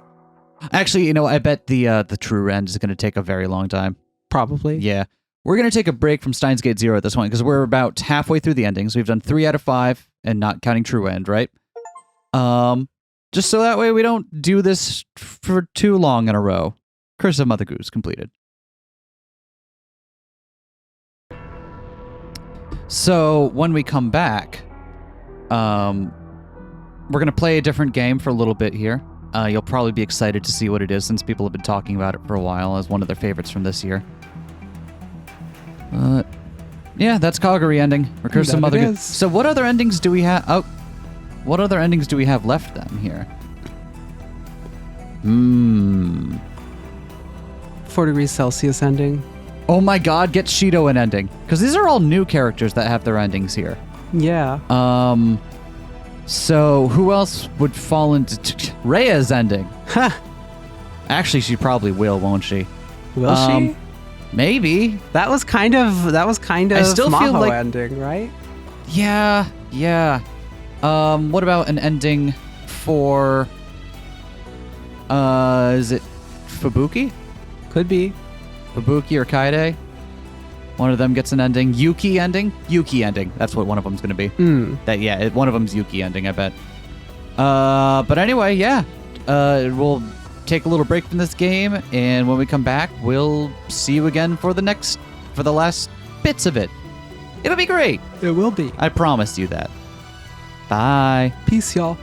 Actually, you know, I bet the True End is going to take a very long time. Probably. Yeah. We're going to take a break from Steins Gate Zero at this point because we're about halfway through the endings. We've done 3 out of 5 and not counting True End, right? Just so that way we don't do this for too long in a row. Curse of Mother Goose completed. So when we come back, we're going to play a different game for a little bit here. You'll probably be excited to see what it is since people have been talking about it for a while as one of their favorites from this year. Yeah, that's Kagari ending. Recursive That Mother it Goose. is. So what other endings do we have? Oh, what other endings do we have left then here? 4 degrees Celsius ending. Oh my god, get Shido an ending. Because these are all new characters that have their endings here. Yeah. So who else would fall into Rhea's ending? Ha! Actually, she probably will, won't she? Will she? Maybe. That was kind of I still feel Maho like- ending, right? Yeah. What about an ending for, is it Fubuki? Could be. Fubuki or Kaede? One of them gets an ending. Yuki ending? Yuki ending. That's what one of them's going to be. One of them's Yuki ending, I bet. But anyway, yeah. We'll take a little break from this game, and when we come back, we'll see you again for the last bits of it. It'll be great. It will be. I promise you that. Bye. Peace, y'all.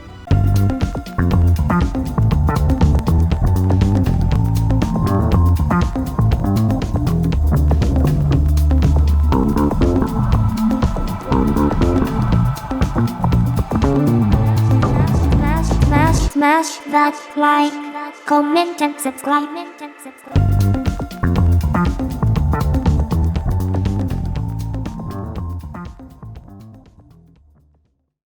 Smash that like, comment and subscribe.